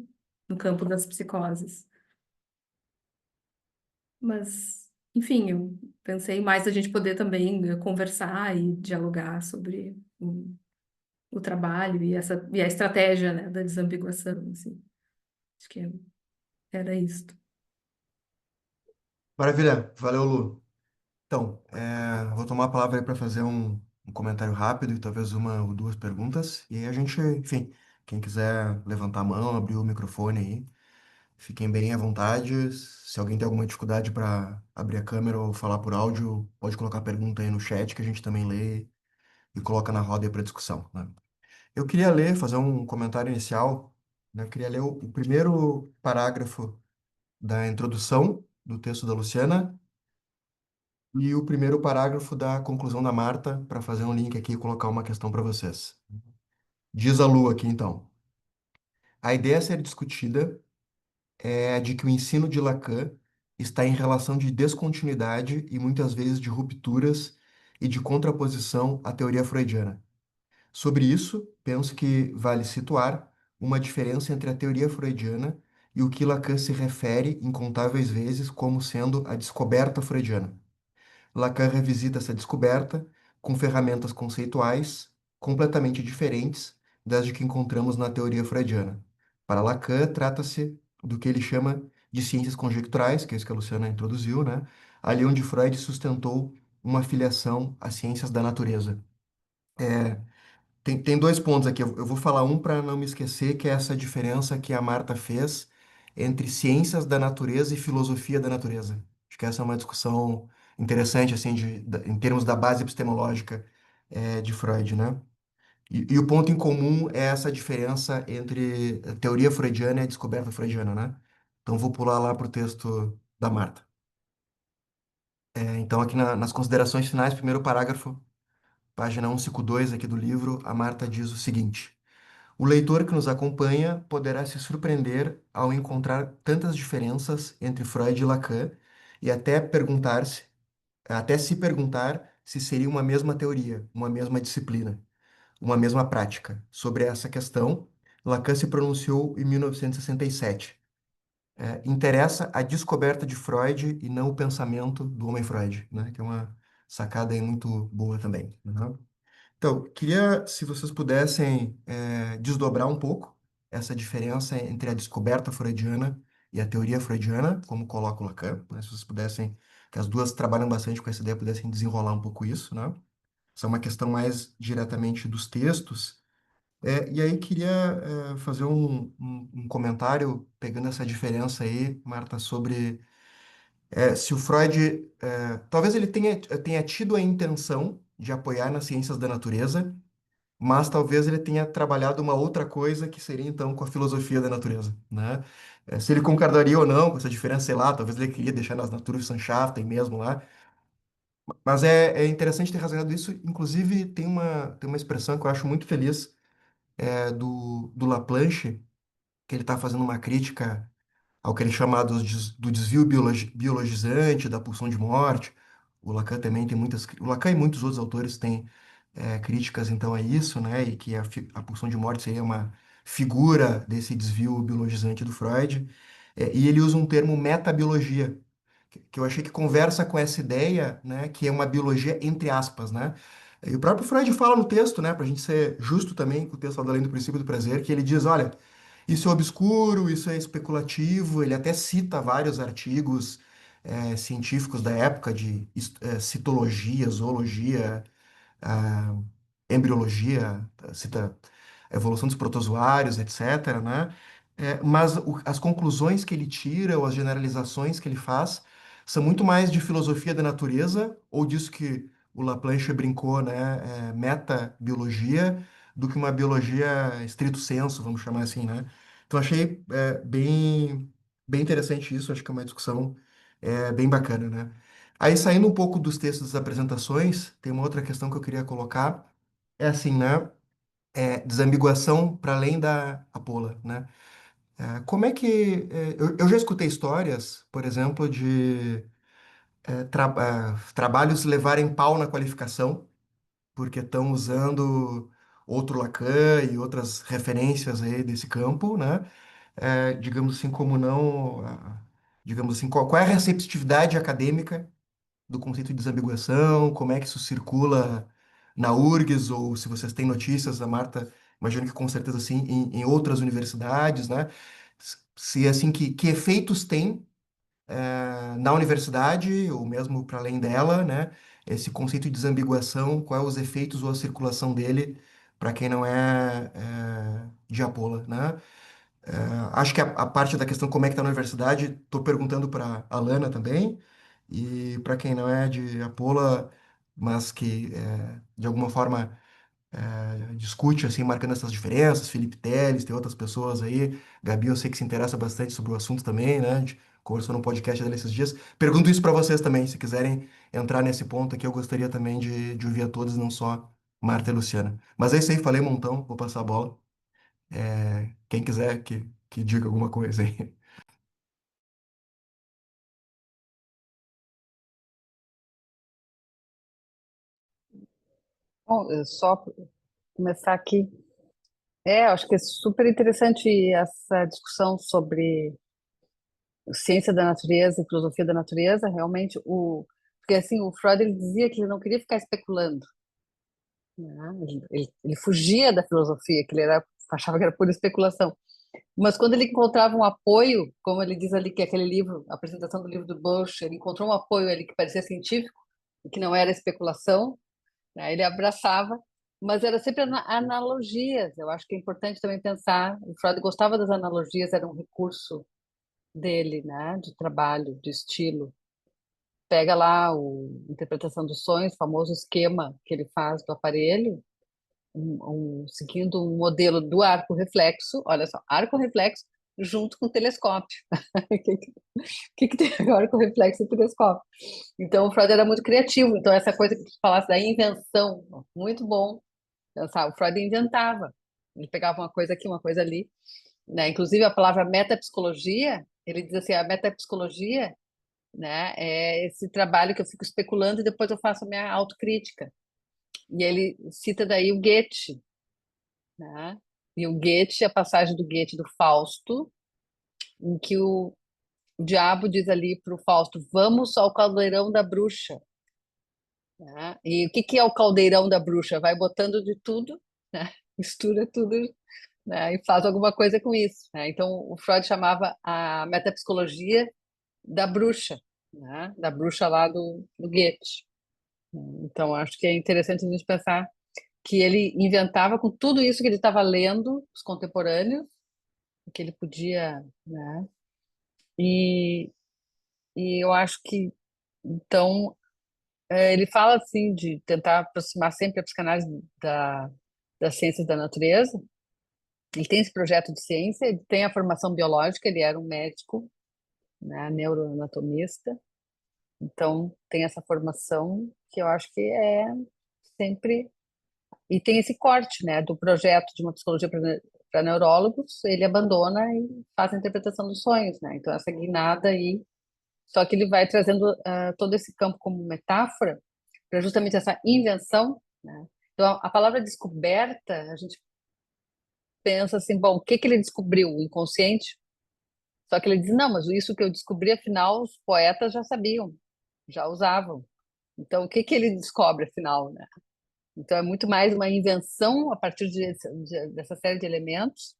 no campo das psicoses. Mas, enfim, eu pensei mais a gente poder também conversar e dialogar sobre o trabalho e a estratégia, né, da desambiguação, assim. Acho que era isso. Maravilha, valeu, Lu. Então, vou tomar a palavra aí para fazer um comentário rápido e talvez uma ou duas perguntas. E aí a gente, enfim, quem quiser levantar a mão, abrir o microfone aí, fiquem bem à vontade. Se alguém tem alguma dificuldade para abrir a câmera ou falar por áudio, pode colocar a pergunta aí no chat que a gente também lê e coloca na roda aí para discussão, né? Eu queria fazer um comentário inicial, né? Eu queria ler o primeiro parágrafo da introdução do texto da Luciana e o primeiro parágrafo da conclusão da Marta, para fazer um link aqui e colocar uma questão para vocês. Diz a Lu aqui, então. A ideia a ser discutida é a de que o ensino de Lacan está em relação de descontinuidade e muitas vezes de rupturas e de contraposição à teoria freudiana. Sobre isso, penso que vale situar uma diferença entre a teoria freudiana e o que Lacan se refere incontáveis vezes como sendo a descoberta freudiana. Lacan revisita essa descoberta com ferramentas conceituais completamente diferentes das de que encontramos na teoria freudiana. Para Lacan, trata-se do que ele chama de ciências conjecturais, que é isso que a Luciana introduziu, né? Ali onde Freud sustentou uma filiação às ciências da natureza. tem dois pontos aqui. Eu vou falar um para não me esquecer, que é essa diferença que a Marta fez entre ciências da natureza e filosofia da natureza. Acho que essa é uma discussão interessante, assim, em termos da base epistemológica, de Freud, né? E o ponto em comum é essa diferença entre a teoria freudiana e a descoberta freudiana, né? Então, vou pular lá para o texto da Marta. Então, aqui nas considerações finais, primeiro parágrafo, página 152 aqui do livro, a Marta diz o seguinte: o leitor que nos acompanha poderá se surpreender ao encontrar tantas diferenças entre Freud e Lacan e até se perguntar se seria uma mesma teoria, uma mesma disciplina, uma mesma prática. Sobre essa questão, Lacan se pronunciou em 1967. Interessa a descoberta de Freud e não o pensamento do homem Freud, né? Que é uma sacada aí muito boa também, né? Então, queria, se vocês pudessem, desdobrar um pouco essa diferença entre a descoberta freudiana e a teoria freudiana, como coloca o Lacan, né? Se vocês pudessem, que as duas trabalham bastante com essa ideia, pudessem desenrolar um pouco isso, né? Essa é uma questão mais diretamente dos textos. E aí queria, fazer um comentário, pegando essa diferença aí, Marta, sobre, se o Freud, talvez ele tenha tido a intenção de apoiar nas ciências da natureza, mas talvez ele tenha trabalhado uma outra coisa que seria então com a filosofia da natureza, né? Se ele concordaria ou não com essa diferença, sei lá, talvez ele queria deixar nas Naturwissenschaften mesmo lá, mas é interessante ter razonado isso. Inclusive tem uma expressão que eu acho muito feliz, do Laplanche, que ele está fazendo uma crítica ao que ele chama do desvio biologizante, da pulsão de morte. O Lacan também tem o Lacan e muitos outros autores têm, críticas então a isso, né? E que a pulsão de morte seria uma figura desse desvio biologizante do Freud. E ele usa um termo metabiologia, que eu achei que conversa com essa ideia, né? Que é uma biologia entre aspas, né? E o próprio Freud fala no texto, né? Para a gente ser justo também com o texto lá da Além do Princípio do Prazer, que ele diz, olha, isso é obscuro, isso é especulativo. Ele até cita vários artigos, científicos da época de citologia, zoologia, ah, embriologia, cita a evolução dos protozoários, etc., né? Mas as conclusões que ele tira ou as generalizações que ele faz são muito mais de filosofia da natureza ou disso que o Laplanche brincou, né? Metabiologia, do que uma biologia estrito sensu, vamos chamar assim, né? Então achei, bem interessante isso. Acho que é uma discussão, bem bacana, né? Aí, saindo um pouco dos textos das apresentações, tem uma outra questão que eu queria colocar. É assim, né? Desambiguação para além da apola, né? Como é que... eu já escutei histórias, por exemplo, de trabalhos levarem pau na qualificação, porque estão usando outro Lacan e outras referências aí desse campo, né? Digamos assim, como não... digamos assim, qual é a receptividade acadêmica do conceito de desambiguação, como é que isso circula na URGS, ou se vocês têm notícias, a Marta, imagino que com certeza sim, em outras universidades, né? Se assim, que efeitos tem, na universidade, ou mesmo para além dela, né? Esse conceito de desambiguação, quais os efeitos ou a circulação dele para quem não de Apola, né? Acho que a parte da questão como é que está na universidade, estou perguntando para a Lana também, e para quem não é de Apola, mas que, de alguma forma, discute, assim, marcando essas diferenças. Felipe Teles, tem outras pessoas aí, Gabi, eu sei que se interessa bastante sobre o assunto também, né? A gente conversou no podcast dela esses dias. Pergunto isso para vocês também, se quiserem entrar nesse ponto aqui, eu gostaria também de ouvir a todos, não só Marta e Luciana. Mas é isso aí, falei um montão, vou passar a bola. Quem quiser que diga alguma coisa aí. Bom, só começar aqui. Acho que é super interessante essa discussão sobre ciência da natureza e filosofia da natureza. Realmente, porque assim, o Freud ele dizia que ele não queria ficar especulando, né? Ele fugia da filosofia, que ele achava que era pura especulação. Mas quando ele encontrava um apoio, como ele diz ali, que é aquele livro, a apresentação do livro do Bush, ele encontrou um apoio ali que parecia científico, e que não era especulação, né? Ele abraçava. Mas era sempre analogias. Eu acho que é importante também pensar. O Freud gostava das analogias, era um recurso dele, né, de trabalho, de estilo. Pega lá o interpretação dos sonhos, o famoso esquema que ele faz do aparelho, seguindo um modelo do arco reflexo. Olha só, arco reflexo junto com o telescópio. O que tem agora com o reflexo e telescópio? Então, o Freud era muito criativo. Então, essa coisa que tu falasse da invenção, muito bom pensar. O Freud inventava. Ele pegava uma coisa aqui, uma coisa ali, né? Inclusive, a palavra metapsicologia, ele diz assim, a metapsicologia, né, é esse trabalho que eu fico especulando e depois eu faço a minha autocrítica. E ele cita daí o Goethe, né? E o Goethe, a passagem do Goethe do Fausto, em que o diabo diz ali para o Fausto: vamos ao caldeirão da bruxa. Né? E o que que é o caldeirão da bruxa? Vai botando de tudo, né? Mistura tudo, né? E faz alguma coisa com isso. Né? Então, o Freud chamava a metapsicologia da bruxa, né? Da bruxa lá do Goethe. Então, acho que é interessante a gente pensar que ele inventava com tudo isso que ele estava lendo, os contemporâneos, que ele podia, né? E, e eu acho que, então, ele fala assim de tentar aproximar sempre a psicanálise das ciências da natureza. Ele tem esse projeto de ciência, ele tem a formação biológica, ele era um médico, né, neuroanatomista, então tem essa formação que eu acho que é sempre. E tem esse corte, né, do projeto de uma psicologia para neurólogos, ele abandona e faz a interpretação dos sonhos, né? Então essa guinada aí, só que ele vai trazendo todo esse campo como metáfora para justamente essa invenção, né? Então a palavra descoberta, a gente pensa assim, bom, o que que ele descobriu? O inconsciente? Só que ele diz, não, mas isso que eu descobri, afinal, os poetas já sabiam, já usavam. Então o que que ele descobre, afinal, né? Então, é muito mais uma invenção a partir dessa série de elementos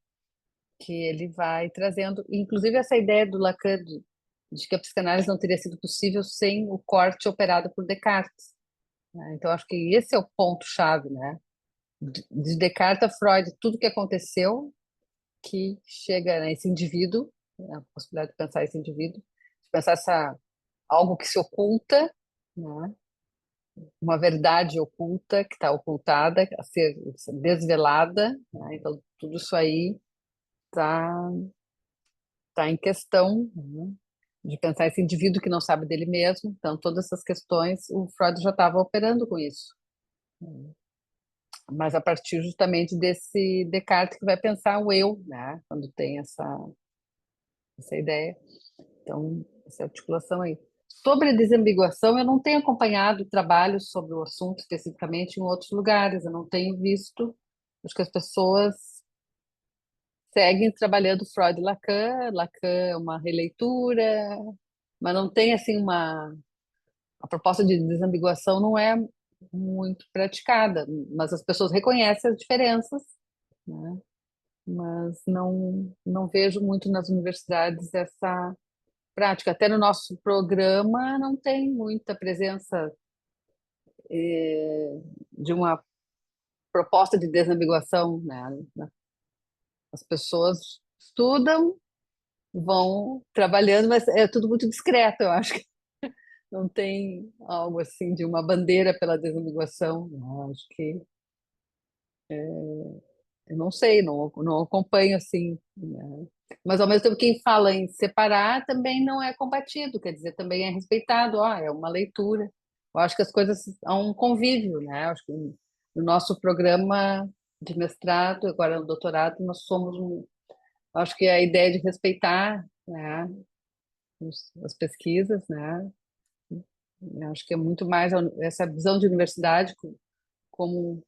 que ele vai trazendo. Inclusive, essa ideia do Lacan de que a psicanálise não teria sido possível sem o corte operado por Descartes. Né? Então, acho que esse é o ponto-chave, né? De Descartes a Freud, tudo que aconteceu que chega nesse indivíduo, né? A possibilidade de pensar esse indivíduo, de pensar algo que se oculta, né? Uma verdade oculta, que está ocultada, a ser desvelada, né? Então, tudo isso aí está tá em questão, né? De pensar esse indivíduo que não sabe dele mesmo. Então, todas essas questões, o Freud já estava operando com isso. Né? Mas a partir justamente desse Descartes que vai pensar o eu, né? Quando tem essa ideia. Então, essa articulação aí. Sobre a desambiguação, eu não tenho acompanhado trabalhos sobre o assunto especificamente em outros lugares, eu não tenho visto. Acho que as pessoas seguem trabalhando Freud e Lacan, Lacan é uma releitura, mas não tem assim uma. A proposta de desambiguação não é muito praticada, mas as pessoas reconhecem as diferenças, né? Mas não vejo muito nas universidades essa prática. Até no nosso programa não tem muita presença de uma proposta de desambiguação, né? As pessoas estudam, vão trabalhando, mas é tudo muito discreto, eu acho que não tem algo assim de uma bandeira pela desambiguação. Eu acho que eu não sei, não acompanho assim, né? Mas ao mesmo tempo quem fala em separar também não é combatido, quer dizer, também é respeitado, ó, é uma leitura. Eu acho que as coisas há um convívio, né? Eu acho que no nosso programa de mestrado, agora no doutorado, nós somos acho que a ideia de respeitar, né, as pesquisas, né? Eu acho que é muito mais essa visão de universidade como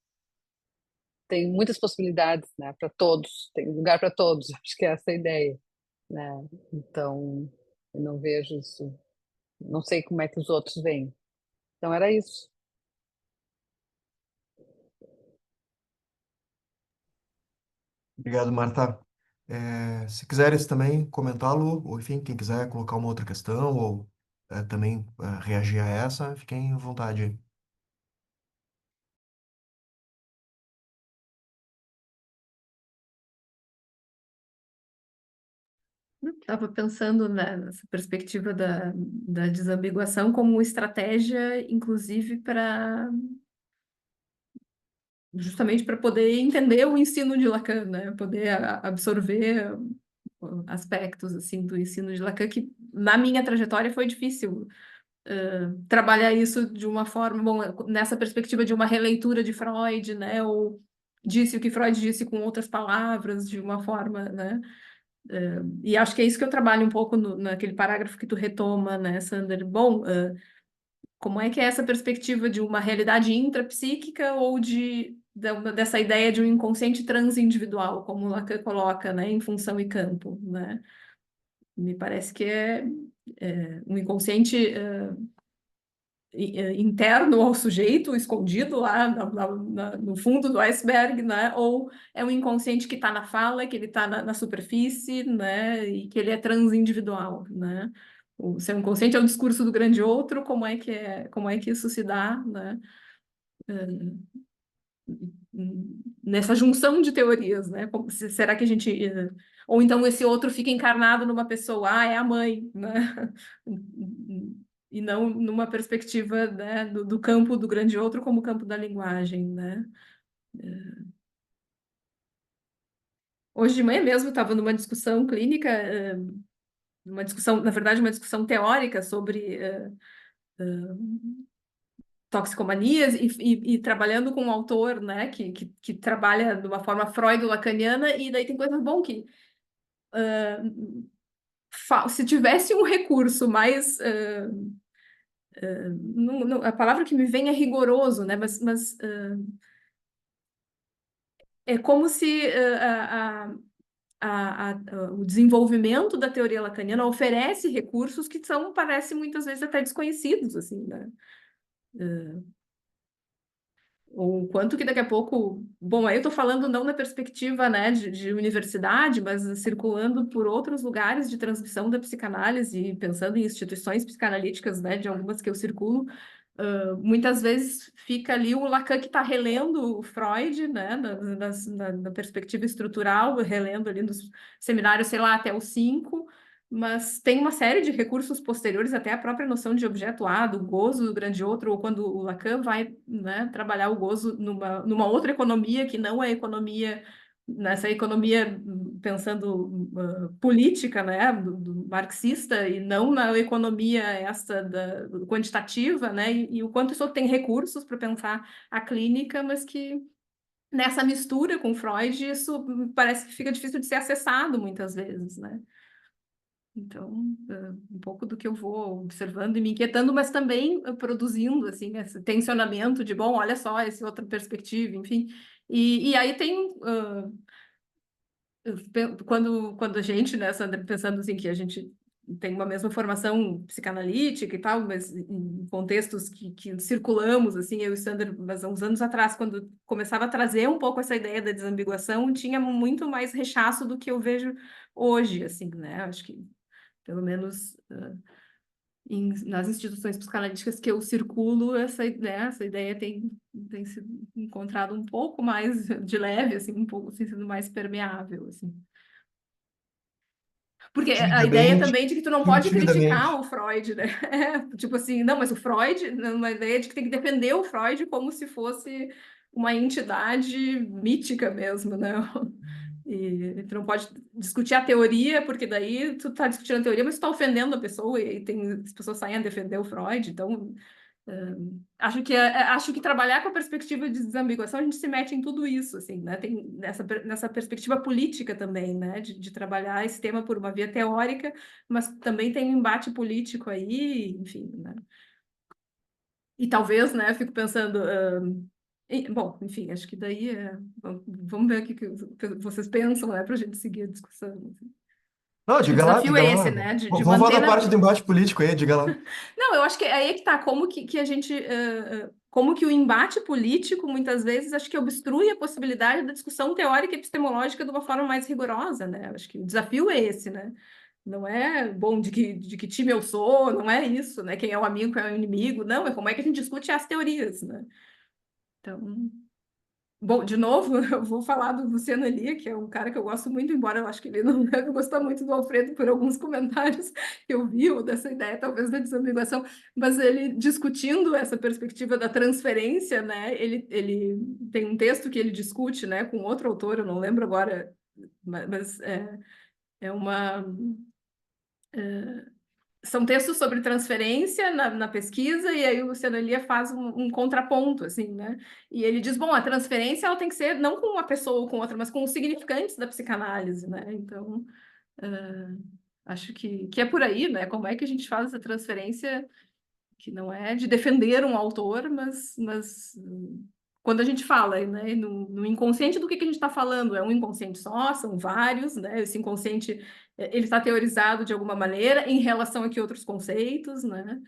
tem muitas possibilidades, né, para todos, tem lugar para todos, acho que é essa a ideia, né? Então, eu não vejo isso, não sei como é que os outros veem. Então, era isso. Obrigado, Marta. Se quiseres também comentá-lo, ou enfim, quem quiser colocar uma outra questão, ou também reagir a essa, fiquem à vontade. estava pensando nessa perspectiva da desambiguação como estratégia, inclusive, justamente para poder entender o ensino de Lacan, né? Poder absorver aspectos assim do ensino de Lacan que na minha trajetória foi difícil trabalhar isso de uma forma, bom, nessa perspectiva de uma releitura de Freud, né? Ou disse o que Freud disse com outras palavras, de uma forma, né? E acho que é isso que eu trabalho um pouco naquele parágrafo que tu retoma, né, Sander? Bom, como é que é essa perspectiva de uma realidade intrapsíquica ou dessa ideia de um inconsciente transindividual, como Lacan coloca, né, em função e campo, né? Me parece que é um inconsciente interno ao sujeito, escondido lá no fundo do iceberg, né? Ou é um inconsciente que está na fala, que ele está na superfície, né? E que ele é transindividual, né? O seu inconsciente é o discurso do grande outro, como é que isso se dá, né? Nessa junção de teorias, né? Será que a gente... ou então esse outro fica encarnado numa pessoa, é a mãe, né? E não numa perspectiva, né, do campo do grande outro como campo da linguagem, né? Hoje de manhã mesmo estava numa discussão clínica, uma discussão, na verdade, uma discussão teórica sobre toxicomanias e trabalhando com um autor, né, que trabalha de uma forma freudo-lacaniana, e daí tem coisas bom que se tivesse um recurso mais a palavra que me vem é rigoroso, né, mas é como se o desenvolvimento da teoria lacaniana oferece recursos que são, parece muitas vezes até desconhecidos, assim, né? O quanto que daqui a pouco... Bom, aí eu estou falando não na perspectiva, né, de universidade, mas circulando por outros lugares de transmissão da psicanálise, pensando em instituições psicanalíticas, né, de algumas que eu circulo, muitas vezes fica ali o Lacan que está relendo o Freud, né, na perspectiva estrutural, relendo ali nos seminários, sei lá, até os 5, mas tem uma série de recursos posteriores, até a própria noção de objeto A, do gozo do grande outro, ou quando o Lacan vai, né, trabalhar o gozo numa outra economia, que não é a economia, nessa economia pensando política, né, do marxista, e não na economia esta quantitativa, né, e o quanto isso tem recursos para pensar a clínica, mas que nessa mistura com Freud, isso parece que fica difícil de ser acessado muitas vezes, né. Então, um pouco do que eu vou observando e me inquietando, mas também produzindo, assim, esse tensionamento de, bom, olha só, essa outra perspectiva, enfim. E aí tem... quando a gente, né, Sandra, pensando assim, que a gente tem uma mesma formação psicanalítica e tal, mas em contextos que circulamos, assim, eu e Sandra, mas há uns anos atrás, quando começava a trazer um pouco essa ideia da desambiguação, tinha muito mais rechaço do que eu vejo hoje, assim, né? Acho que pelo menos nas instituições psicanalíticas que eu circulo, essa ideia tem sido encontrada um pouco mais de leve, assim, um pouco tem sido mais permeável, assim. Porque a ideia Timidamente, também de que tu não pode criticar timidamente. o Freud, né? Tipo assim, não, mas o Freud, uma ideia de que tem que defender o Freud como se fosse uma entidade mítica mesmo, né? E tu não pode discutir a teoria, porque daí tu tá discutindo a teoria, mas tu tá ofendendo a pessoa, e as pessoas saem a defender o Freud, então acho que trabalhar com a perspectiva de desambiguação, a gente se mete em tudo isso, assim, né? Tem nessa perspectiva política também, né? De trabalhar esse tema por uma via teórica, mas também tem um embate político aí, enfim, né? E talvez, né, eu fico pensando... bom, enfim, acho que daí vamos ver o que vocês pensam, né, para a gente seguir a discussão, assim. Não, Que o desafio diga é lá. esse, né? De Vamos voltar manter à parte do embate político aí, diga lá. Não, eu acho que aí é que tá, como que a gente... como que o embate político, muitas vezes, acho que obstrui a possibilidade da discussão teórica e epistemológica de uma forma mais rigorosa, né? Acho que o desafio é esse, né? Não é, bom, de que time eu sou, não é isso, né? Quem é o amigo, quem é o inimigo, não, é como é que a gente discute as teorias, né? Então... Bom, de novo, eu vou falar do Luciano Elia, que é um cara que eu gosto muito, embora eu acho que ele não deve gostar muito do Alfredo por alguns comentários que eu vi, ou dessa ideia, talvez, da desambiguação, mas ele discutindo essa perspectiva da transferência, né? Ele tem um texto que ele discute, né, com outro autor, eu não lembro agora, mas é uma. São textos sobre transferência na pesquisa, e aí o Luciano Elia faz um contraponto, assim, né? E ele diz, bom, a transferência ela tem que ser não com uma pessoa ou com outra, mas com os significantes da psicanálise, né? Então, acho que é por aí, né? Como é que a gente faz essa transferência que não é de defender um autor, mas quando a gente fala, né, no inconsciente, do que a gente está falando? É um inconsciente só? São vários, né? Esse inconsciente, ele está teorizado de alguma maneira em relação a que outros conceitos, né?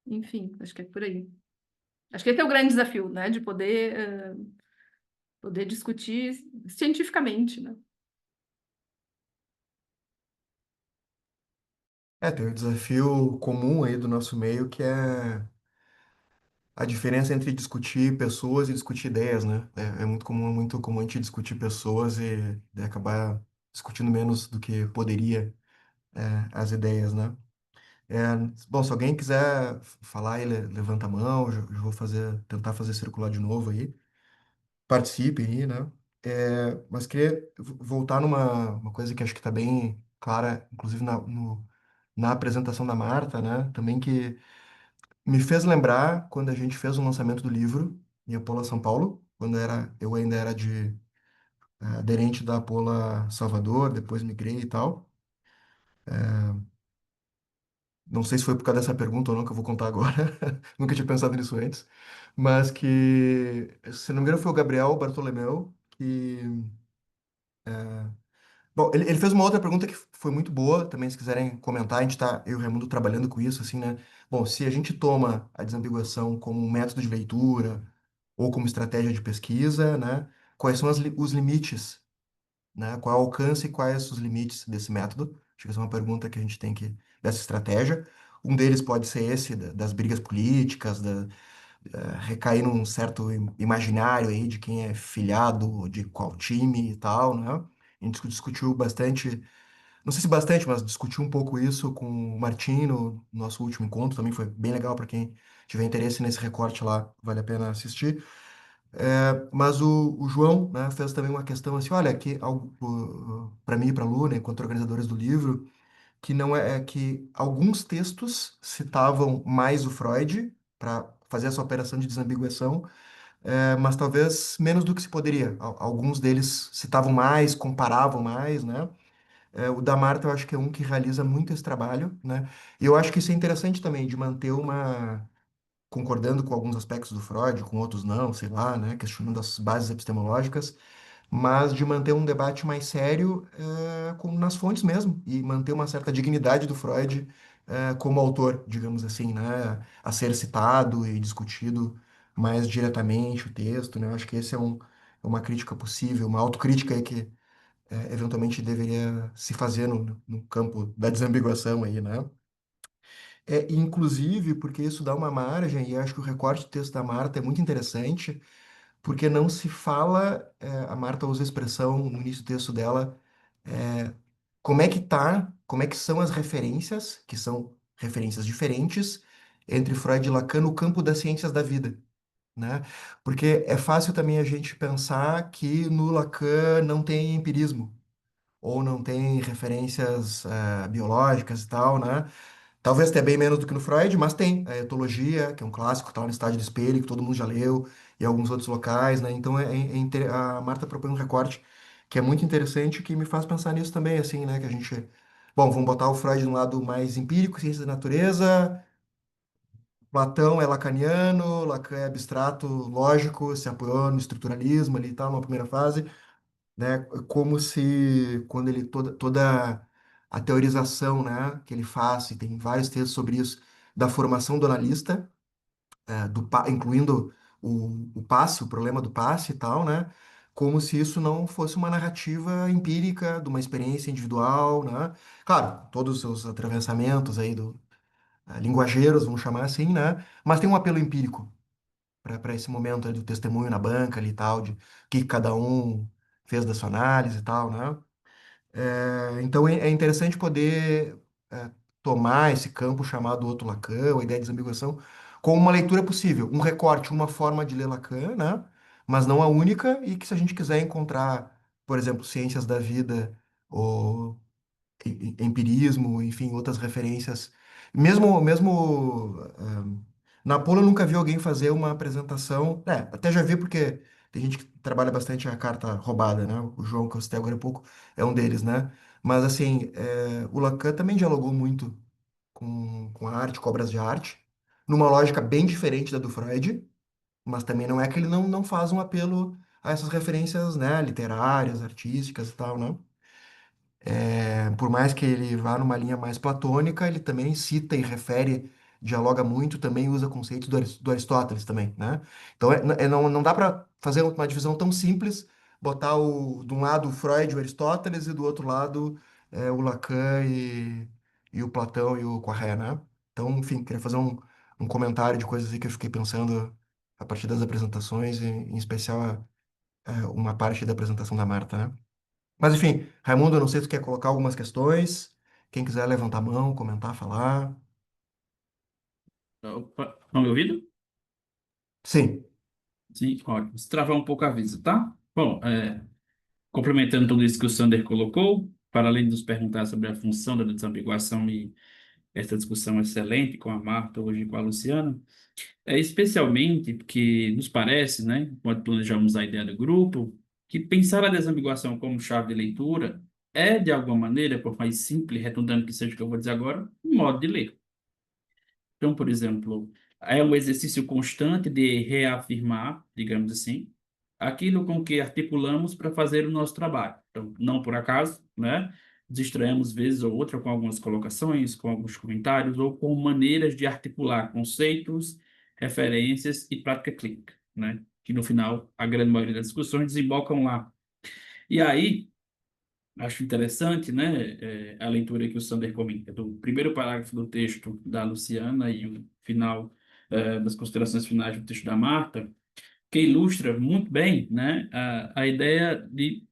Enfim, acho que é por aí. Acho que esse é o grande desafio, né? De poder discutir cientificamente, né? Tem o desafio comum aí do nosso meio, que é a diferença entre discutir pessoas e discutir ideias, né? É muito comum a gente discutir pessoas e acabar discutindo menos do que poderia, as ideias, né? É, bom, se alguém quiser falar aí, levanta a mão, já vou tentar fazer circular de novo aí. Participe aí, né? Mas queria voltar numa uma coisa que acho que está bem clara, inclusive na apresentação da Marta, né? Também que me fez lembrar quando a gente fez o lançamento do livro em Apola São Paulo, eu ainda era aderente da Apola Salvador, depois migrei e tal. Não sei se foi por causa dessa pergunta ou não que eu vou contar agora. Nunca tinha pensado nisso antes. Mas que, se não me engano, foi o Gabriel Bartolomeu que. Bom, ele fez uma outra pergunta que foi muito boa, também se quiserem comentar, a gente tá, eu e o Raimundo, trabalhando com isso, assim, né? Bom, se a gente toma a desambiguação como um método de leitura ou como estratégia de pesquisa, né? Quais são os limites, né? Qual é o alcance e quais os limites desse método? Acho que essa é uma pergunta que a gente tem dessa estratégia. Um deles pode ser esse, das brigas políticas, recair num certo imaginário aí de quem é filiado, de qual time e tal, né? A gente discutiu bastante, não sei se bastante, mas discutiu um pouco isso com o Martim no nosso último encontro, também foi bem legal para quem tiver interesse nesse recorte lá, vale a pena assistir. Mas o João, né, fez também uma questão assim, olha, que para mim e para a Lu, né, enquanto organizadores do livro, que não é que alguns textos citavam mais o Freud para fazer essa operação de desambiguação, mas talvez menos do que se poderia. Alguns deles citavam mais, comparavam mais, né? O da Marta eu acho que é um que realiza muito esse trabalho, né? E eu acho que isso é interessante também, de manter concordando com alguns aspectos do Freud, com outros não, sei lá, né? Questionando as bases epistemológicas, mas de manter um debate mais sério, como nas fontes mesmo, e manter uma certa dignidade do Freud, como autor, digamos assim, né, a ser citado e discutido mais diretamente o texto, né, eu acho que esse é uma crítica possível, uma autocrítica aí que eventualmente deveria se fazer no campo da desambiguação aí, né. Inclusive, porque isso dá uma margem, e eu acho que o recorte de texto da Marta é muito interessante, porque não se fala, a Marta usa a expressão no início do texto dela, é, como é que são as referências, que são referências diferentes, entre Freud e Lacan no campo das ciências da vida, né? Porque é fácil também a gente pensar que no Lacan não tem empirismo, ou não tem referências, biológicas e tal, né? Talvez tenha bem menos do que no Freud, mas tem a etologia, que é um clássico, está no Estádio do Espelho, que todo mundo já leu, e alguns outros locais, né? Então a Marta propõe um recorte que é muito interessante, que me faz pensar nisso também, assim, né? Que a gente, bom, vamos botar o Freud no lado mais empírico, ciência da natureza, Platão é lacaniano, Lacan é abstrato, lógico, se apoiou no estruturalismo ali e tal, numa primeira fase, né? Como se quando ele toda a teorização, né, que ele faz, e tem vários textos sobre isso, da formação do analista, incluindo o passe, o problema do passe e tal, né? Como se isso não fosse uma narrativa empírica de uma experiência individual, né? Claro, todos os seus atravessamentos aí linguageiros, vamos chamar assim, né? Mas tem um apelo empírico, para esse momento aí do testemunho na banca ali e tal, de o que cada um fez da sua análise e tal, né? Então é interessante poder tomar esse campo chamado outro Lacan, ou ideia de desambiguação, como uma leitura possível, um recorte, uma forma de ler Lacan, né? Mas não a única, e que se a gente quiser encontrar, por exemplo, ciências da vida ou empirismo, enfim, outras referências. Mesmo Napoleon, eu nunca vi alguém fazer uma apresentação. Até já vi porque tem gente que trabalha bastante a carta roubada, né? O João, que eu citei agora há pouco, é um deles, né? Mas, assim, o Lacan também dialogou muito com a arte, com obras de arte, numa lógica bem diferente da do Freud, mas também não é que ele não faz um apelo a essas referências, né, literárias, artísticas e tal, né? Por mais que ele vá numa linha mais platônica, ele também cita e refere, dialoga muito, também usa conceitos do Aristóteles também, né? Então, não dá para fazer uma divisão tão simples, botar de um lado o Freud e o Aristóteles e do outro lado o Lacan e o Platão e o Poiré, né? Então, enfim, queria fazer um comentário de coisas aí que eu fiquei pensando a partir das apresentações, em especial uma parte da apresentação da Marta, né? Mas enfim, Raimundo, eu não sei se tu quer colocar algumas questões. Quem quiser levantar a mão, comentar, falar. Opa, estão me ouvindo? Sim. Sim, ótimo. Se travar um pouco, avisa, tá? Bom, complementando tudo isso que o Sander colocou, para além de nos perguntar sobre a função da desambiguação e essa discussão excelente com a Marta, hoje com a Luciana, especialmente porque nos parece, né, quando planejamos a ideia do grupo, que pensar a desambiguação como chave de leitura é, de alguma maneira, por mais simples e redundante que seja o que eu vou dizer agora, um modo de ler. Então, por exemplo, é um exercício constante de reafirmar, digamos assim, aquilo com que articulamos para fazer o nosso trabalho. Então, não por acaso, né? Distraímos vez ou outra com algumas colocações, com alguns comentários ou com maneiras de articular conceitos, referências e prática clínica, né? Que no final a grande maioria das discussões desembocam lá. E aí acho interessante, né, a leitura que o Sander comenta, do primeiro parágrafo do texto da Luciana e o final, das considerações finais do texto da Marta, que ilustra muito bem, né, a ideia de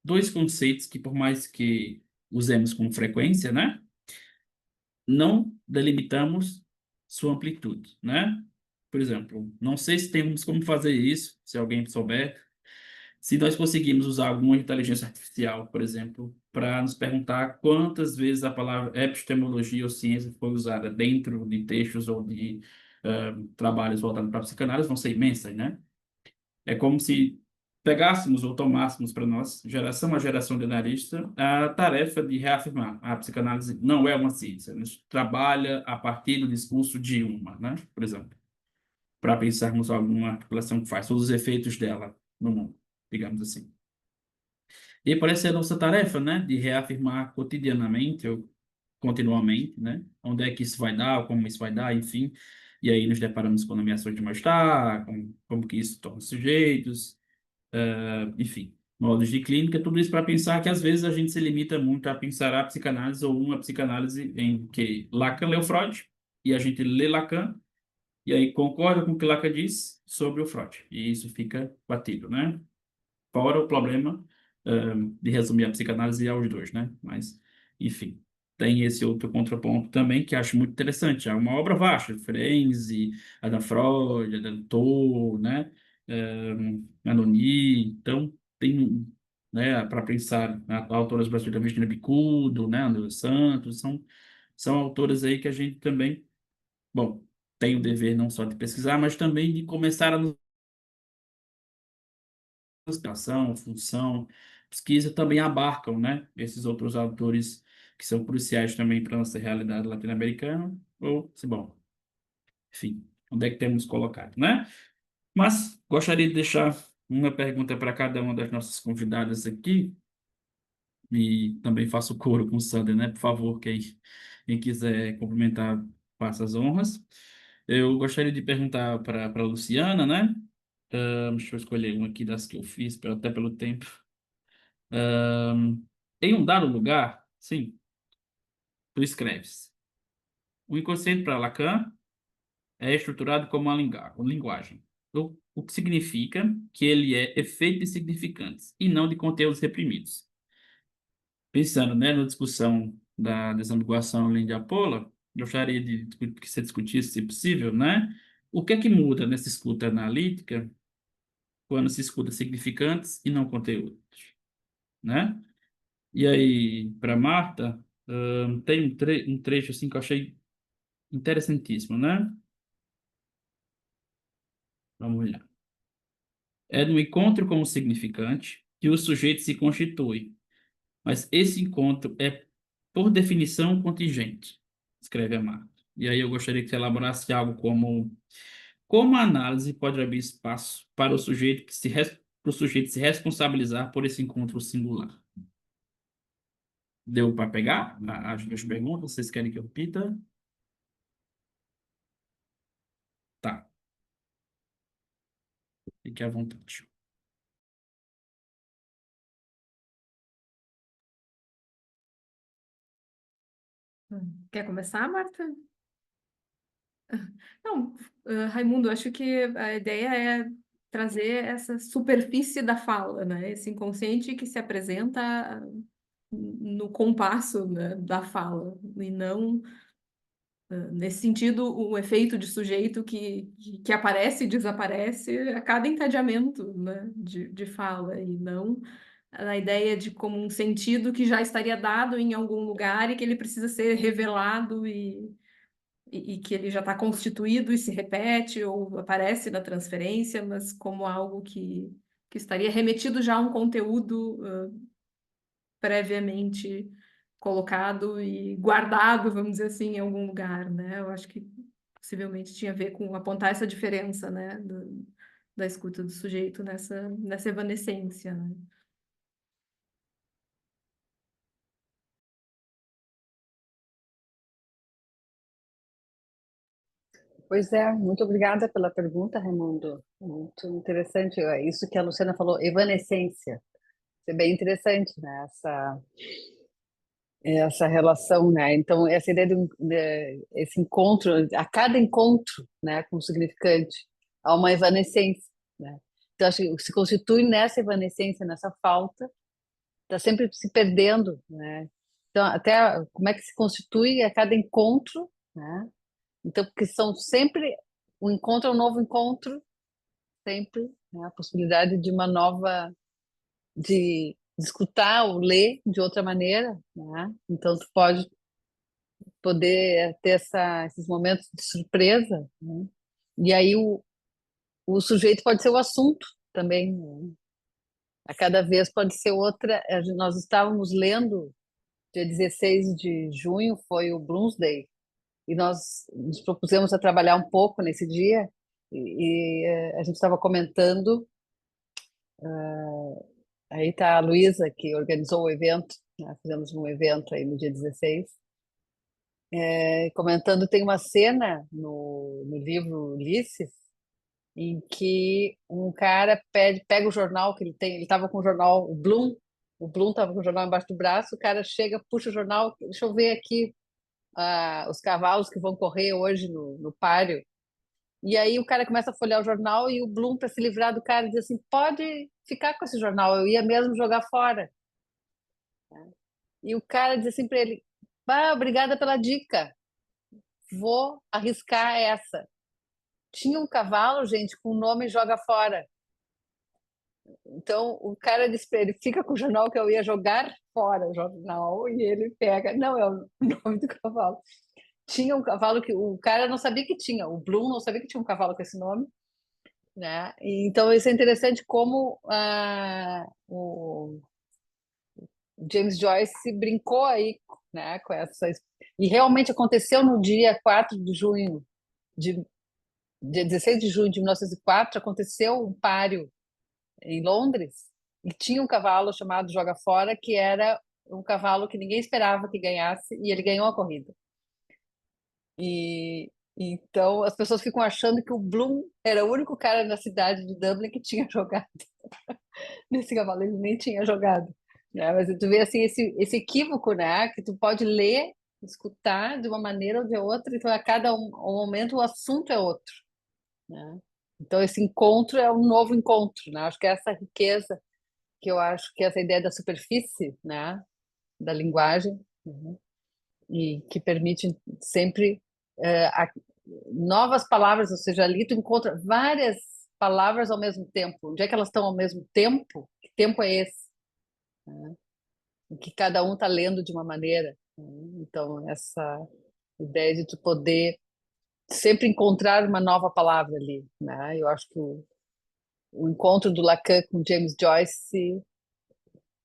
dois conceitos que, por mais que usemos com frequência, né, não delimitamos sua amplitude, né? Por exemplo, não sei se temos como fazer isso, se alguém souber, se nós conseguimos usar alguma inteligência artificial, por exemplo, para nos perguntar quantas vezes a palavra epistemologia ou ciência foi usada dentro de textos ou de trabalhos voltados para a psicanálise, vão ser imensas, né? É como se pegássemos ou tomássemos para nós, geração a geração de analista, a tarefa de reafirmar a psicanálise não é uma ciência, a gente trabalha a partir do discurso de uma, né? Por exemplo, para pensarmos alguma articulação que faz, todos os efeitos dela no mundo, digamos assim. E parece ser a nossa tarefa, né, de reafirmar cotidianamente ou continuamente, né, onde é que isso vai dar, como isso vai dar, enfim. E aí nos deparamos com nomeações de mal-estar, como que isso torna sujeitos, enfim, modos de clínica, tudo isso para pensar que às vezes a gente se limita muito a pensar a psicanálise ou uma psicanálise em que Lacan leu Freud e a gente lê Lacan e aí concorda com o que Lacan diz sobre o Freud. E isso fica batido, né? Fora o problema de resumir a psicanálise aos dois, né? Mas, enfim, tem esse outro contraponto também que acho muito interessante. É uma obra vasta, Ferenczi, Adam Freud, Adam Toll, né? Anoni, então tem, né, para pensar, autoras brasileiras, Virginia Bicudo, né, André Santos, são autoras aí que a gente também, bom, tem o dever não só de pesquisar, mas também de começar a ação, função, pesquisa também abarcam, né, esses outros autores que são cruciais também para a nossa realidade latino-americana, ou, se bom, enfim, onde é que temos colocado, né? Mas gostaria de deixar uma pergunta para cada uma das nossas convidadas aqui, e também faço coro com o Sander, né? Por favor, quem quiser complementar, faça as honras. Eu gostaria de perguntar para a Luciana, né? Deixa eu escolher uma aqui das que eu fiz, até pelo tempo. Em um dado lugar, sim, tu escreves. O inconsciente para Lacan é estruturado como uma linguagem. o que significa que ele é efeito de significantes e não de conteúdos reprimidos. Pensando, né, na discussão da desambiguação além de Apolo, gostaria de que você discutisse, se possível, né, o que é que muda nessa escuta analítica quando se escuta significantes e não conteúdos, né? E aí, para Marta, tem um trecho assim que eu achei interessantíssimo, né? Vamos lá. É no encontro com o significante que o sujeito se constitui, mas esse encontro é, por definição, contingente, escreve a Marta. E aí eu gostaria que você elaborasse algo como a análise pode abrir espaço para o sujeito para o sujeito se responsabilizar por esse encontro singular. Deu para pegar as duas perguntas? Vocês querem que eu repita? Tá, fique à vontade. Quer começar, Marta? Não, Raimundo, acho que a ideia é trazer essa superfície da fala, né? Esse inconsciente que se apresenta no compasso, né, da fala, e não, nesse sentido, o efeito de sujeito que aparece e desaparece a cada encadeamento, né, de fala, e não a ideia de como um sentido que já estaria dado em algum lugar e que ele precisa ser revelado e que ele já está constituído e se repete ou aparece na transferência, mas como algo que estaria remetido já a um conteúdo previamente colocado e guardado, vamos dizer assim, em algum lugar, né? Eu acho que possivelmente tinha a ver com apontar essa diferença, né, da escuta do sujeito nessa evanescência, né? Pois é, muito obrigada pela pergunta, Raimundo. Muito interessante. Isso que a Luciana falou, evanescência. Isso é bem interessante, né? Essa relação, né? Então, essa ideia esse encontro, a cada encontro, né, com o significante, há uma evanescência, né? Então, acho que se constitui nessa evanescência, nessa falta, está sempre se perdendo, né? Então, até como é que se constitui a cada encontro, né? Então, porque são sempre um encontro é um novo encontro, sempre, né? A possibilidade de uma nova, de escutar ou ler de outra maneira, né? Então, tu pode poder ter esses momentos de surpresa, né? E aí o sujeito pode ser o assunto também, né? A cada vez pode ser outra. Nós estávamos lendo, dia 16 de junho foi o Bloomsday, e nós nos propusemos a trabalhar um pouco nesse dia, a gente estava comentando, aí está a Luísa, que organizou o evento, né? Fizemos um evento aí no dia 16, comentando, tem uma cena no livro Ulisses, em que um cara pega o jornal que ele tem, ele estava com o jornal, o Bloom estava com o jornal embaixo do braço, o cara chega, puxa o jornal, deixa eu ver aqui os cavalos que vão correr hoje no páreo. E aí o cara começa a folhear o jornal e o Bloom, para se livrar do cara, diz assim, pode ficar com esse jornal, eu ia mesmo jogar fora. E o cara diz assim para ele, obrigada pela dica, vou arriscar essa. Tinha um cavalo, gente, com o nome Joga Fora. Então, o cara disse para ele, fica com o jornal que eu ia jogar fora o jornal, e ele pega, não, é o nome do cavalo. Tinha um cavalo que o cara não sabia que tinha, o Bloom não sabia que tinha um cavalo com esse nome, né? E, então, isso é interessante como o James Joyce brincou aí, né, com essa... E realmente aconteceu no dia 4 de junho, dia 16 de junho de 1904, aconteceu um páreo em Londres, e tinha um cavalo chamado Joga Fora, que era um cavalo que ninguém esperava que ganhasse, e ele ganhou a corrida. E então as pessoas ficam achando que o Bloom era o único cara na cidade de Dublin que tinha jogado nesse cavalo, ele nem tinha jogado, né? Mas tu vê assim esse equívoco, né? Que tu pode ler, escutar de uma maneira ou de outra, então a cada um momento o assunto é outro, né? Então, esse encontro é um novo encontro, né? Acho que é essa riqueza, que eu acho que essa ideia da superfície, né? Da linguagem, né? E que permite sempre novas palavras, ou seja, ali tu encontra várias palavras ao mesmo tempo. Onde é que elas estão ao mesmo tempo? Que tempo é esse? Em que cada um está lendo de uma maneira, né? Então, essa ideia de tu poder sempre encontrar uma nova palavra ali, né? Eu acho que o encontro do Lacan com James Joyce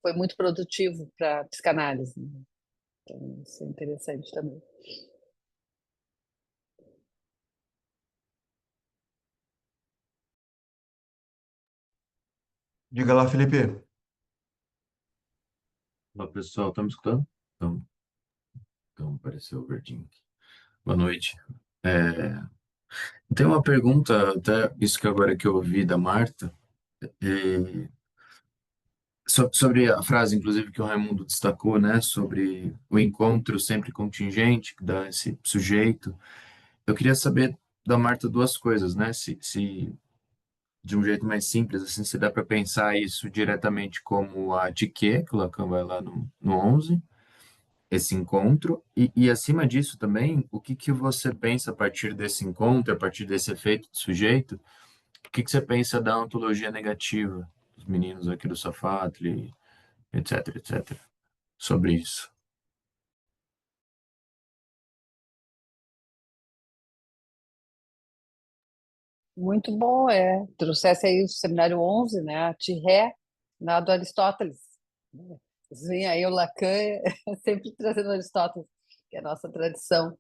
foi muito produtivo para a psicanálise, né? Então, isso é interessante também. Diga lá, Felipe. Olá, pessoal, estão me escutando? Então, apareceu o verdinho aqui. Boa noite. É, tem uma pergunta, até isso que agora que eu ouvi da Marta, é, sobre a frase, inclusive, que o Raimundo destacou, né, sobre o encontro sempre contingente, que dá esse sujeito. Eu queria saber da Marta duas coisas, né, se de um jeito mais simples, assim, se dá para pensar isso diretamente como a Tiquet, que o Lacan vai lá no 11, esse encontro e acima disso também, o que que você pensa a partir desse encontro, a partir desse efeito de sujeito, o que que você pensa da ontologia negativa dos meninos aqui do Safatli, etc, etc, sobre isso? Muito bom, trouxesse aí o seminário 11, né? A Tirré, lá do Aristóteles. Vem aí o Lacan, sempre trazendo Aristóteles, que é a nossa tradição,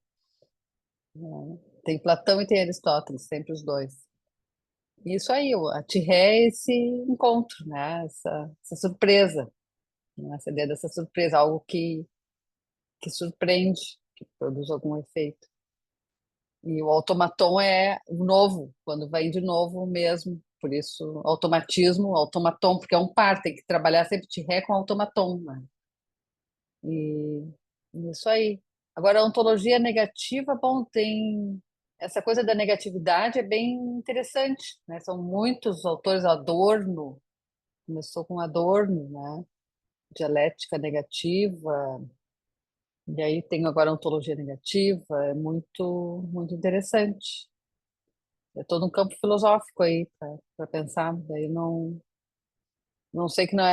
né? Tem Platão e tem Aristóteles, sempre os dois. Isso aí, a Tirré é esse encontro, né? Essa surpresa, né? Essa ideia dessa surpresa, algo que surpreende, que produz algum efeito. E o automaton é o novo, quando vem de novo mesmo. Por isso, automatismo, automaton, porque é um par, tem que trabalhar sempre de ré com automaton, né? E isso aí. Agora, a ontologia negativa, bom, tem essa coisa da negatividade é bem interessante, né? São muitos autores, Adorno, começou com Adorno, né? Dialética negativa, e aí tem agora a ontologia negativa, é muito, muito interessante. É todo um campo filosófico aí para pensar. Daí não sei que não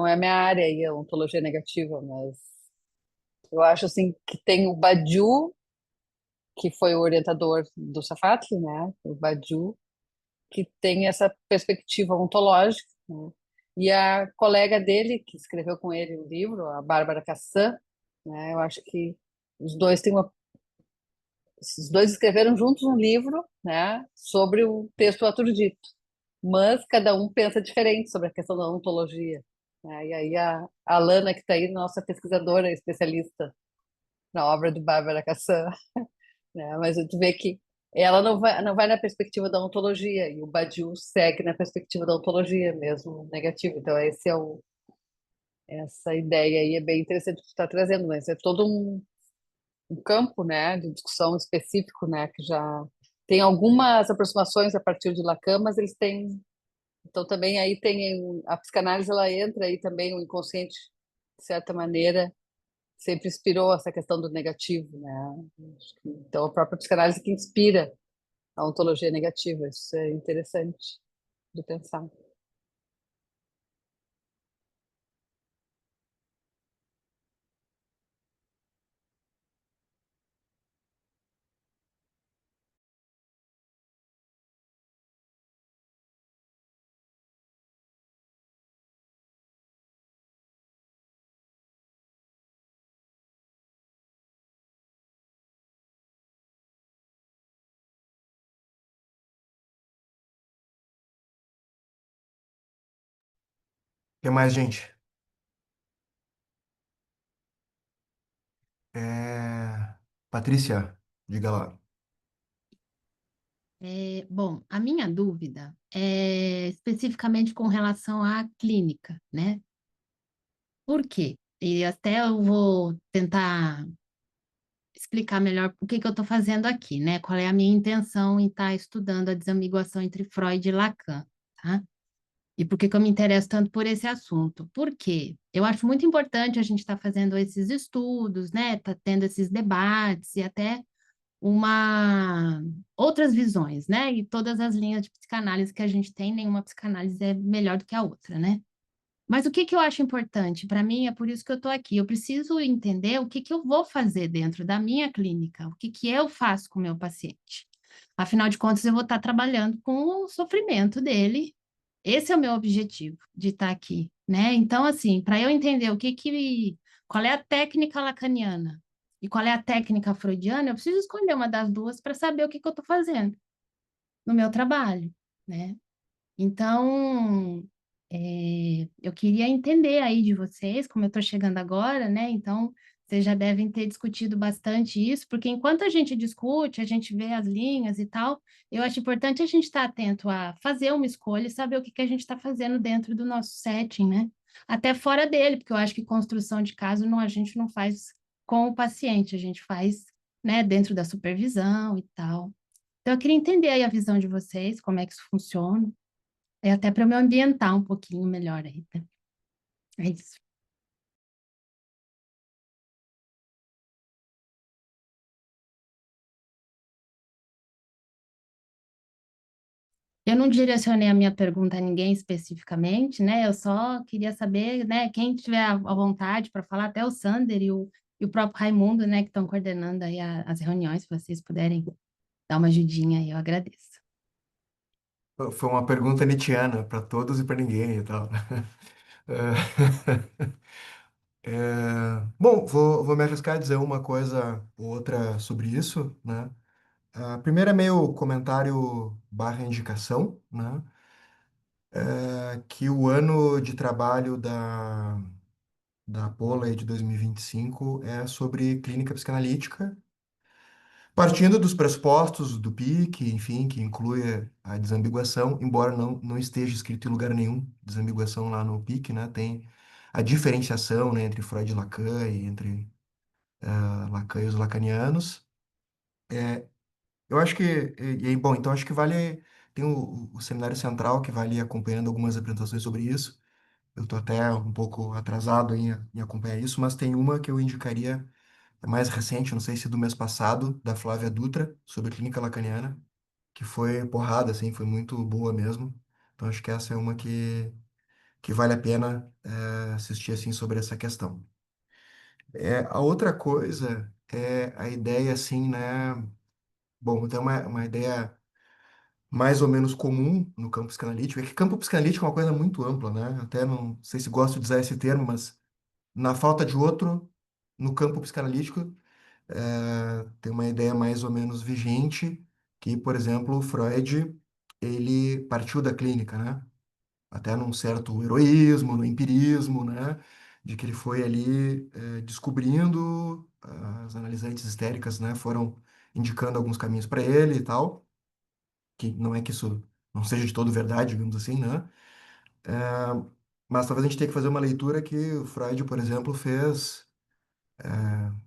é a minha área aí, a ontologia negativa, mas eu acho assim que tem o Badiou, que foi o orientador do Safatli, né? O Badiou, que tem essa perspectiva ontológica, né? E a colega dele, que escreveu com ele o livro, a Bárbara Cassan, né? Eu acho que os dois têm uma Esses dois escreveram juntos um livro, né, sobre o texto Arthur Dito, mas cada um pensa diferente sobre a questão da ontologia, né? E aí a Alana, que está aí, nossa pesquisadora especialista na obra de Bárbara Cassan, né? Mas tu vê que ela não vai na perspectiva da ontologia, e o Badiou segue na perspectiva da ontologia mesmo, negativa. Então, essa ideia aí é bem interessante que tu está trazendo, mas é todo um campo, né, de discussão específico, né, que já tem algumas aproximações a partir de Lacan, mas eles têm, então também aí tem a psicanálise, ela entra aí também, o inconsciente, de certa maneira, sempre inspirou essa questão do negativo, né? Então a própria psicanálise que inspira a ontologia negativa, isso é interessante de pensar. O que mais, gente? É... Patrícia, diga lá. Bom, a minha dúvida é especificamente com relação à clínica, né? Por quê? E até eu vou tentar explicar melhor o que que eu estou fazendo aqui, né? Qual é a minha intenção em estar estudando a desambiguação entre Freud e Lacan, tá? E por que que eu me interesso tanto por esse assunto? Por quê? Eu acho muito importante a gente estar fazendo esses estudos, né? Tá tendo esses debates e até uma outras visões, né? E todas as linhas de psicanálise que a gente tem, nenhuma psicanálise é melhor do que a outra, né? Mas o que que eu acho importante para mim é por isso que eu estou aqui. Eu preciso entender o que que eu vou fazer dentro da minha clínica, o que que eu faço com o meu paciente. Afinal de contas, eu vou estar trabalhando com o sofrimento dele. Esse é o meu objetivo de estar aqui, né? Então, assim, para eu entender qual é a técnica lacaniana e qual é a técnica freudiana, eu preciso escolher uma das duas para saber o que que eu estou fazendo no meu trabalho, né? Então, eu queria entender aí de vocês, como eu estou chegando agora, né? Então, vocês já devem ter discutido bastante isso, porque enquanto a gente discute, a gente vê as linhas e tal, eu acho importante a gente estar atento a fazer uma escolha e saber o que que a gente está fazendo dentro do nosso setting, né? Até fora dele, porque eu acho que construção de caso não, a gente não faz com o paciente, a gente faz, né, dentro da supervisão e tal. Então, eu queria entender aí a visão de vocês, como é que isso funciona. É até para eu me ambientar um pouquinho melhor aí, né? É isso. Eu não direcionei a minha pergunta a ninguém especificamente, né? Eu só queria saber, né? Quem tiver à vontade para falar, até o Sander e o próprio Raimundo, né? Que estão coordenando aí as reuniões, se vocês puderem dar uma ajudinha aí, eu agradeço. Foi uma pergunta nietzschiana, para todos e para ninguém e tal. Bom, vou me arriscar a dizer uma coisa ou outra sobre isso, né? A primeira é meio comentário barra indicação, né? Que o ano de trabalho da Pola de 2025 é sobre clínica psicanalítica, partindo dos pressupostos do PIC, enfim, que inclui a desambiguação, embora não esteja escrito em lugar nenhum desambiguação lá no PIC, né? Tem a diferenciação, né, entre Freud e Lacan e entre Lacan e os lacanianos. Eu acho que, bom, então acho que vale, tem o seminário central que vai ali acompanhando algumas apresentações sobre isso. Eu estou até um pouco atrasado em acompanhar isso, mas tem uma que eu indicaria, é mais recente, não sei se do mês passado, da Flávia Dutra, sobre clínica lacaniana, que foi porrada, assim, foi muito boa mesmo. Então acho que essa é uma que vale a pena assistir, assim, sobre essa questão. A outra coisa é a ideia, assim, né? Bom, tem uma ideia mais ou menos comum no campo psicanalítico, é que campo psicanalítico é uma coisa muito ampla, né? Até não sei se gosto de usar esse termo, mas na falta de outro, no campo psicanalítico, tem uma ideia mais ou menos vigente, que, por exemplo, o Freud, ele partiu da clínica, né? Até num certo heroísmo, no empirismo, né? De que ele foi ali descobrindo, as analisantes histéricas, né? Foram indicando alguns caminhos para ele e tal, que não é que isso não seja de todo verdade, digamos assim, né? Mas talvez a gente tenha que fazer uma leitura que o Freud, por exemplo, fez.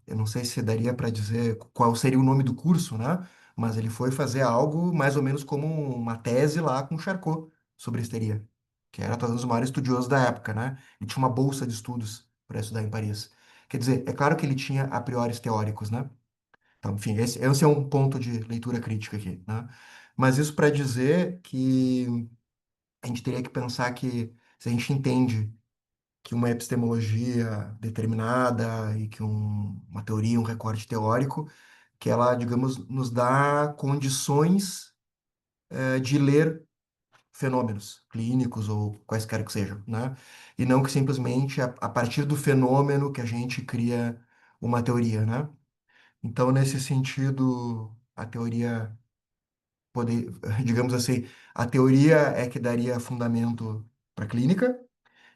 Eu não sei se daria para dizer qual seria o nome do curso, né? Mas ele foi fazer algo mais ou menos como uma tese lá com Charcot sobre histeria, que era talvez o maior estudioso da época, né? Ele tinha uma bolsa de estudos para estudar em Paris. Quer dizer, é claro que ele tinha a priori teóricos, né? Então, enfim, esse é um ponto de leitura crítica aqui, né? Mas isso para dizer que a gente teria que pensar que se a gente entende que uma epistemologia determinada e que uma teoria, um recorte teórico, que ela, digamos, nos dá condições de ler fenômenos clínicos ou quaisquer que sejam, né? E não que simplesmente a partir do fenômeno que a gente cria uma teoria, né? Então, nesse sentido, a teoria poder, digamos assim, a teoria é que daria fundamento para a clínica.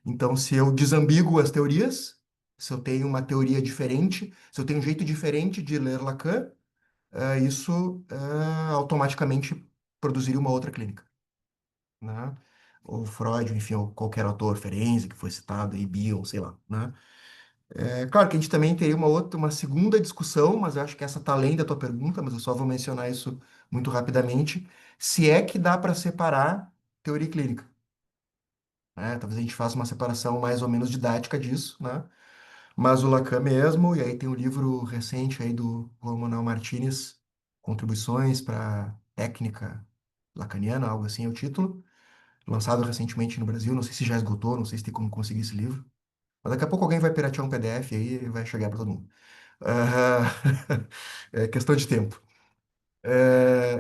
Então, se eu desambigo as teorias, se eu tenho uma teoria diferente, se eu tenho um jeito diferente de ler Lacan, isso automaticamente produziria uma outra clínica, né? Ou Freud, enfim, ou qualquer autor, Ferenczi, que foi citado aí, Bion, sei lá, né? É claro que a gente também teria uma segunda discussão, mas eu acho que essa está além da tua pergunta, mas eu só vou mencionar isso muito rapidamente. Se é que dá para separar teoria e clínica, né? Talvez a gente faça uma separação mais ou menos didática disso, né? Mas o Lacan mesmo, e aí tem um livro recente aí do Juan Manuel Martínez, Contribuições para Técnica Lacaniana, algo assim é o título, lançado recentemente no Brasil, não sei se já esgotou, não sei se tem como conseguir esse livro. Mas daqui a pouco alguém vai piratear um PDF aí e vai chegar para todo mundo. Ah, é questão de tempo.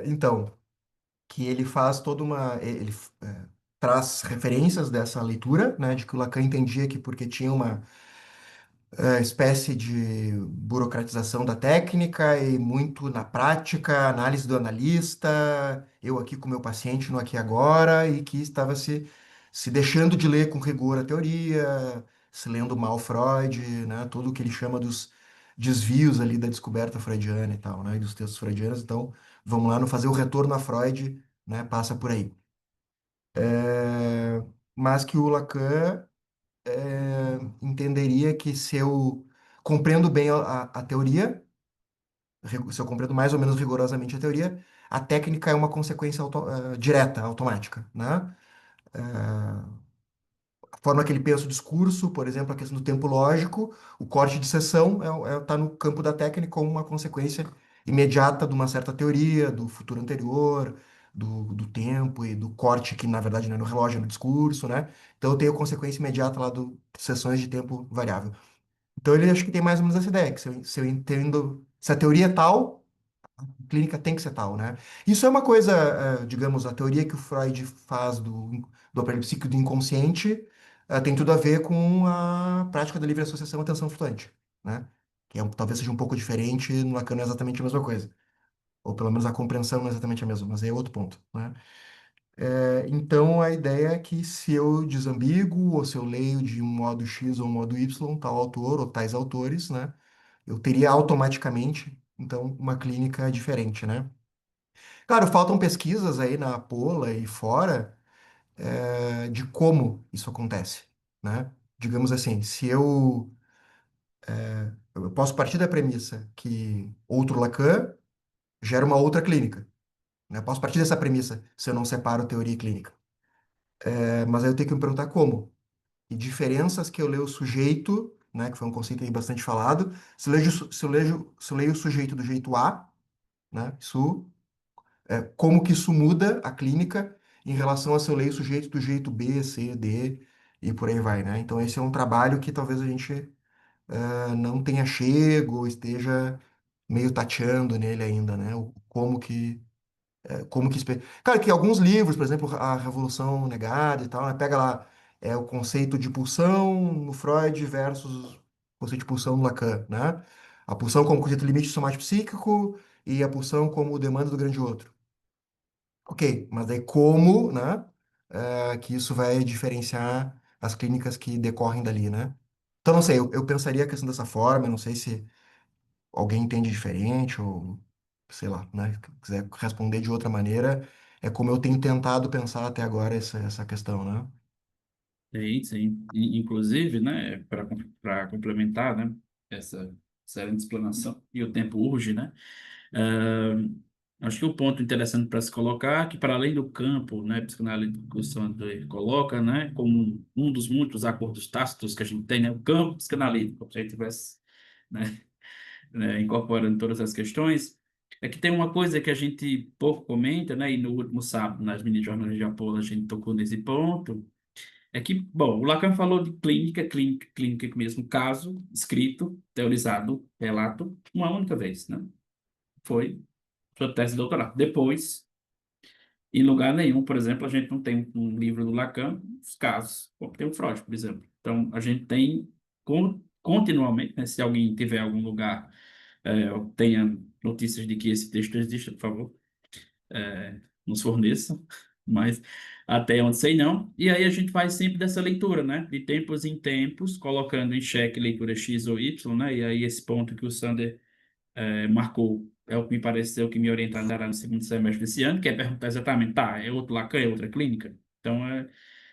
Então, que ele faz toda uma. Ele traz referências dessa leitura, né, de que o Lacan entendia que porque tinha uma espécie de burocratização da técnica e muito na prática, análise do analista, eu aqui com o meu paciente no aqui e agora, e que estava se deixando de ler com rigor a teoria, se lendo mal Freud, né, tudo o que ele chama dos desvios ali da descoberta freudiana e tal, né, e dos textos freudianos. Então, vamos lá, no fazer o retorno a Freud, né, passa por aí. Mas que o Lacan entenderia que se eu compreendo bem a teoria, se eu compreendo mais ou menos rigorosamente a teoria, a técnica é uma consequência direta, automática, né? A forma que ele pensa o discurso, por exemplo, a questão do tempo lógico, o corte de seção está no campo da técnica como uma consequência imediata de uma certa teoria, do futuro anterior, do tempo e do corte, que na verdade não é no relógio, é no discurso, né? Então eu tenho consequência imediata lá do sessões de tempo variável. Então ele acho que tem mais ou menos essa ideia, que se eu entendo, se a teoria é tal, a clínica tem que ser tal, né? Isso é uma coisa, digamos, a teoria que o Freud faz do aparelho psíquico do inconsciente, tem tudo a ver com a prática da livre associação e atenção flutuante, né? Que talvez seja um pouco diferente, no Lacan não é exatamente a mesma coisa. Ou pelo menos a compreensão não é exatamente a mesma, mas é outro ponto, né? Então, a ideia é que se eu desambigo, ou se eu leio de um modo X ou um modo Y, tal autor ou tais autores, né, eu teria automaticamente, então, uma clínica diferente, né? Claro, faltam pesquisas aí na Pola e fora, de como isso acontece, né? Digamos assim, se eu posso partir da premissa que outro Lacan gera uma outra clínica, né? Eu posso partir dessa premissa se eu não separo teoria e clínica. Mas aí eu tenho que me perguntar como. E diferenças que eu leio o sujeito, né, que foi um conceito aí bastante falado, se eu leio o sujeito do jeito A, né, como que isso muda a clínica em relação a se eu leio o sujeito do jeito B, C, D e por aí vai, né? Então esse é um trabalho que talvez a gente não tenha chego, ou esteja meio tateando nele ainda, né? Cara, que alguns livros, por exemplo, A Revolução Negada e tal, né, pega lá o conceito de pulsão no Freud versus o conceito de pulsão no Lacan, né? A pulsão como conceito limite somático psíquico e a pulsão como demanda do grande outro. Ok, mas daí como, né, que isso vai diferenciar as clínicas que decorrem dali, né? Então, não sei, eu pensaria a questão dessa forma, eu não sei se alguém entende diferente ou sei lá, né? Se quiser responder de outra maneira, é como eu tenho tentado pensar até agora essa questão, né? Sim, sim. Inclusive, né, para complementar, né, essa excelente explanação, e o tempo urge, né, ah, acho que o ponto interessante para se colocar é que, para além do campo, né, psicanalítico que o Sander coloca, né, como um dos muitos acordos tácitos que a gente tem, né, o campo psicanalítico, se a gente tivesse, né, incorporando todas as questões, é que tem uma coisa que a gente pouco comenta, né, e no último sábado, nas mini-jornadas de Apolo, a gente tocou nesse ponto, é que, bom, o Lacan falou de clínica mesmo, caso, escrito, teorizado, relato, uma única vez, né? Foi sua tese de doutorado. Depois, em lugar nenhum, por exemplo, a gente não tem um livro do Lacan, os casos, como tem o Freud, por exemplo. Então, a gente tem continuamente, né, se alguém tiver algum lugar, ou tenha notícias de que esse texto existe, por favor, nos forneçam, mas até onde sei não. E aí a gente faz sempre dessa leitura, né? De tempos em tempos, colocando em xeque leitura X ou Y, né? E aí esse ponto que o Sander marcou é o que me pareceu que me orientará no segundo semestre desse ano, que é perguntar exatamente, tá, é outro Lacan, é outra clínica? Então,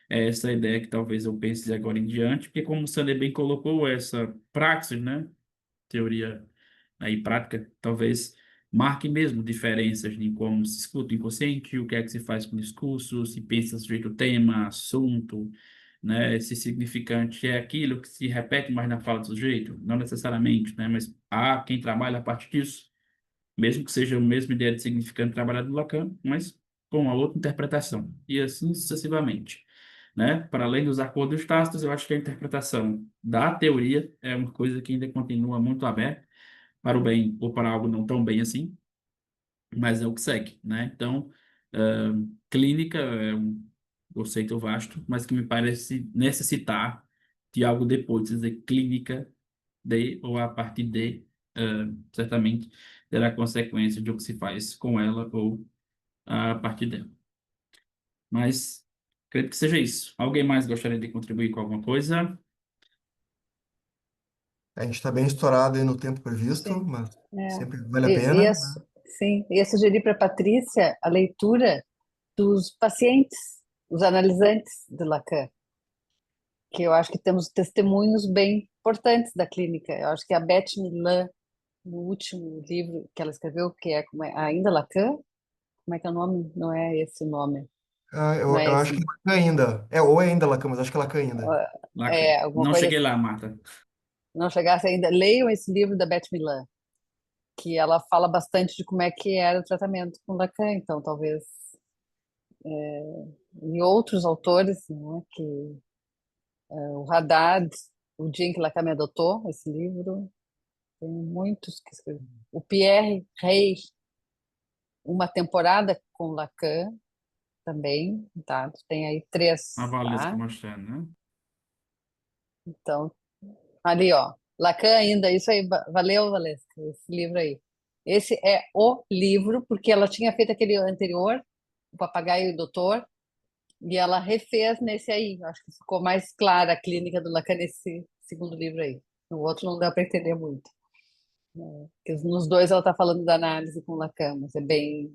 é essa ideia que talvez eu pense de agora em diante, porque como o Sander bem colocou, essa praxis, né? Teoria aí prática, talvez marque mesmo diferenças em como se escuta o inconsciente, o que é que se faz com o discurso, se pensa sobre o tema, assunto, né? Se significante é aquilo que se repete mais na fala do sujeito, não necessariamente, né? Mas há quem trabalha a partir disso, mesmo que seja a mesma ideia de significante trabalhado do Lacan, mas com uma outra interpretação, e assim sucessivamente. Né? Para além dos acordos tácitos, eu acho que a interpretação da teoria é uma coisa que ainda continua muito aberta para o bem ou para algo não tão bem assim, mas é o que segue, né? Então, clínica é um conceito vasto, mas que me parece necessitar de algo depois, quer dizer, clínica de ou a partir de, certamente terá consequências de o que se faz com ela ou a partir dela. Mas creio que seja isso. Alguém mais gostaria de contribuir com alguma coisa? A gente está bem estourado aí no tempo previsto, Sim. mas É. sempre vale a E, pena, ia, né? sim, ia sugerir para a Patrícia a leitura dos pacientes, os analisantes de Lacan, que eu acho que temos testemunhos bem importantes da clínica. Eu acho que a Beth Milan, no último livro que ela escreveu, que é, Ainda Lacan, como é que é o nome? Não é esse o nome, Ah, não eu é acho que esse, Lacan ainda. Ou é ainda Lacan, mas acho que é Lacan ainda. Lacan. alguma Não coisa cheguei assim. lá, Marta. Não chegasse ainda, leiam esse livro da Beth Milan, que ela fala bastante de como é que era o tratamento com Lacan, então talvez e outros autores, né, que o Haddad, o dia em que Lacan me adotou, esse livro, tem muitos que escreveram. O Pierre Rey, uma temporada com Lacan também, tá? Tem aí A três, Valesca tá? mostrando, né? Então, ali, ó, Lacan ainda, isso aí, valeu, Valesca, esse livro aí. Esse é o livro, porque ela tinha feito aquele anterior, O Papagaio e o Doutor, e ela refez nesse aí. Acho que ficou mais clara a clínica do Lacan nesse segundo livro aí. No outro não dá para entender muito. Porque nos dois ela está falando da análise com Lacan, mas é bem.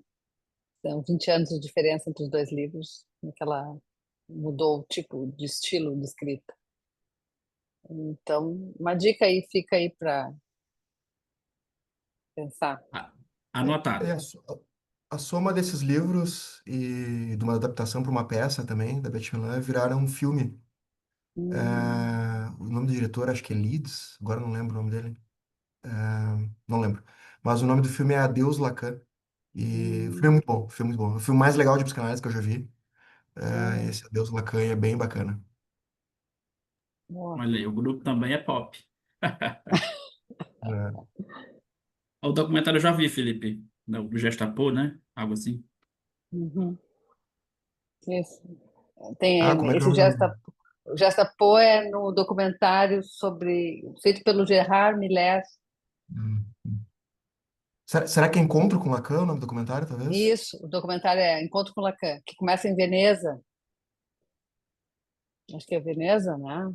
São 20 anos de diferença entre os dois livros, em que ela mudou o tipo de estilo de escrita. Então, uma dica aí fica aí para pensar. Ah, É anotado. a soma desses livros e de uma adaptação para uma peça também, da Beth Milan, viraram um filme. Hum, O nome do diretor, acho que é Leeds, agora não lembro o nome dele. Não lembro. Mas o nome do filme é Adeus Lacan. E o filme é hum, muito bom, o filme é muito bom. É o filme mais legal de psicanálise que eu já vi. é, Esse Adeus Lacan é bem bacana. boa. Olha aí, o grupo também é pop. É. O documentário eu já vi, Felipe. Do Gestapo, né? Algo assim. Uhum, isso. Como Tem é que é o esse nome do... Gesta Poe é no documentário sobre feito pelo Gerard Miller. Hum. Será que é Encontro com Lacan, o nome do documentário, talvez? Isso, o documentário é Encontro com Lacan, que começa em Veneza. Acho que é Veneza, né?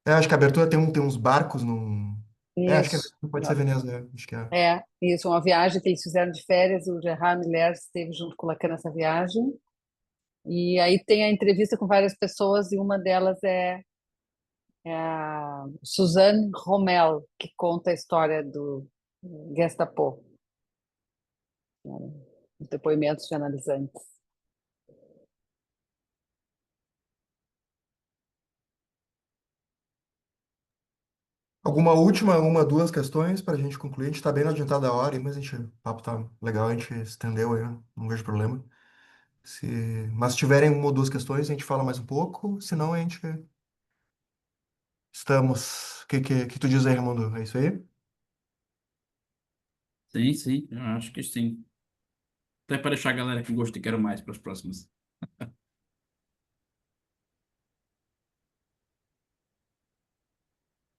Acho que a abertura tem uns barcos num... acho que Isso. pode ser Veneza, acho que é. Isso, uma viagem que eles fizeram de férias, e o Gerard Miller esteve junto com o Lacan nessa viagem. E aí tem a entrevista com várias pessoas, e uma delas é a Suzanne Rommel, que conta a história do Gestapo, os depoimentos de analisantes. Alguma última, uma, duas questões para a gente concluir. A gente está bem adiantado da hora, mas o papo tá legal, a gente estendeu aí, não vejo problema. Se, mas se tiverem uma ou duas questões, a gente fala mais um pouco, senão a gente estamos. O que tu diz aí, Raimundo? É isso aí? Sim, sim, eu acho que sim. Até para deixar a galera que gosta e quero mais para os próximos.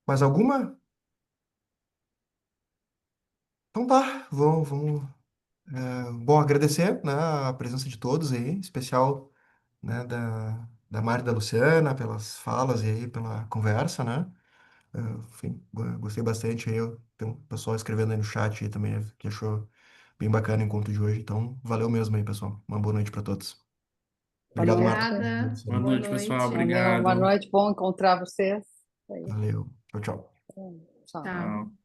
Mais alguma? Então tá, vamos. Bom, agradecer, né, a presença de todos aí, em especial, né, da Mari e da Luciana, pelas falas e aí pela conversa, né? Enfim, gostei bastante aí, tem um pessoal escrevendo aí no chat aí também, que achou bem bacana o encontro de hoje. Então, valeu mesmo aí, pessoal. Uma boa noite para todos. Obrigado, noite. Marta. Obrigada. Boa Boa noite, pessoal. noite. Valeu, boa Obrigado. noite, bom encontrar vocês. Aí, Valeu. Tchau, tchau. tchau. Tchau. Tchau.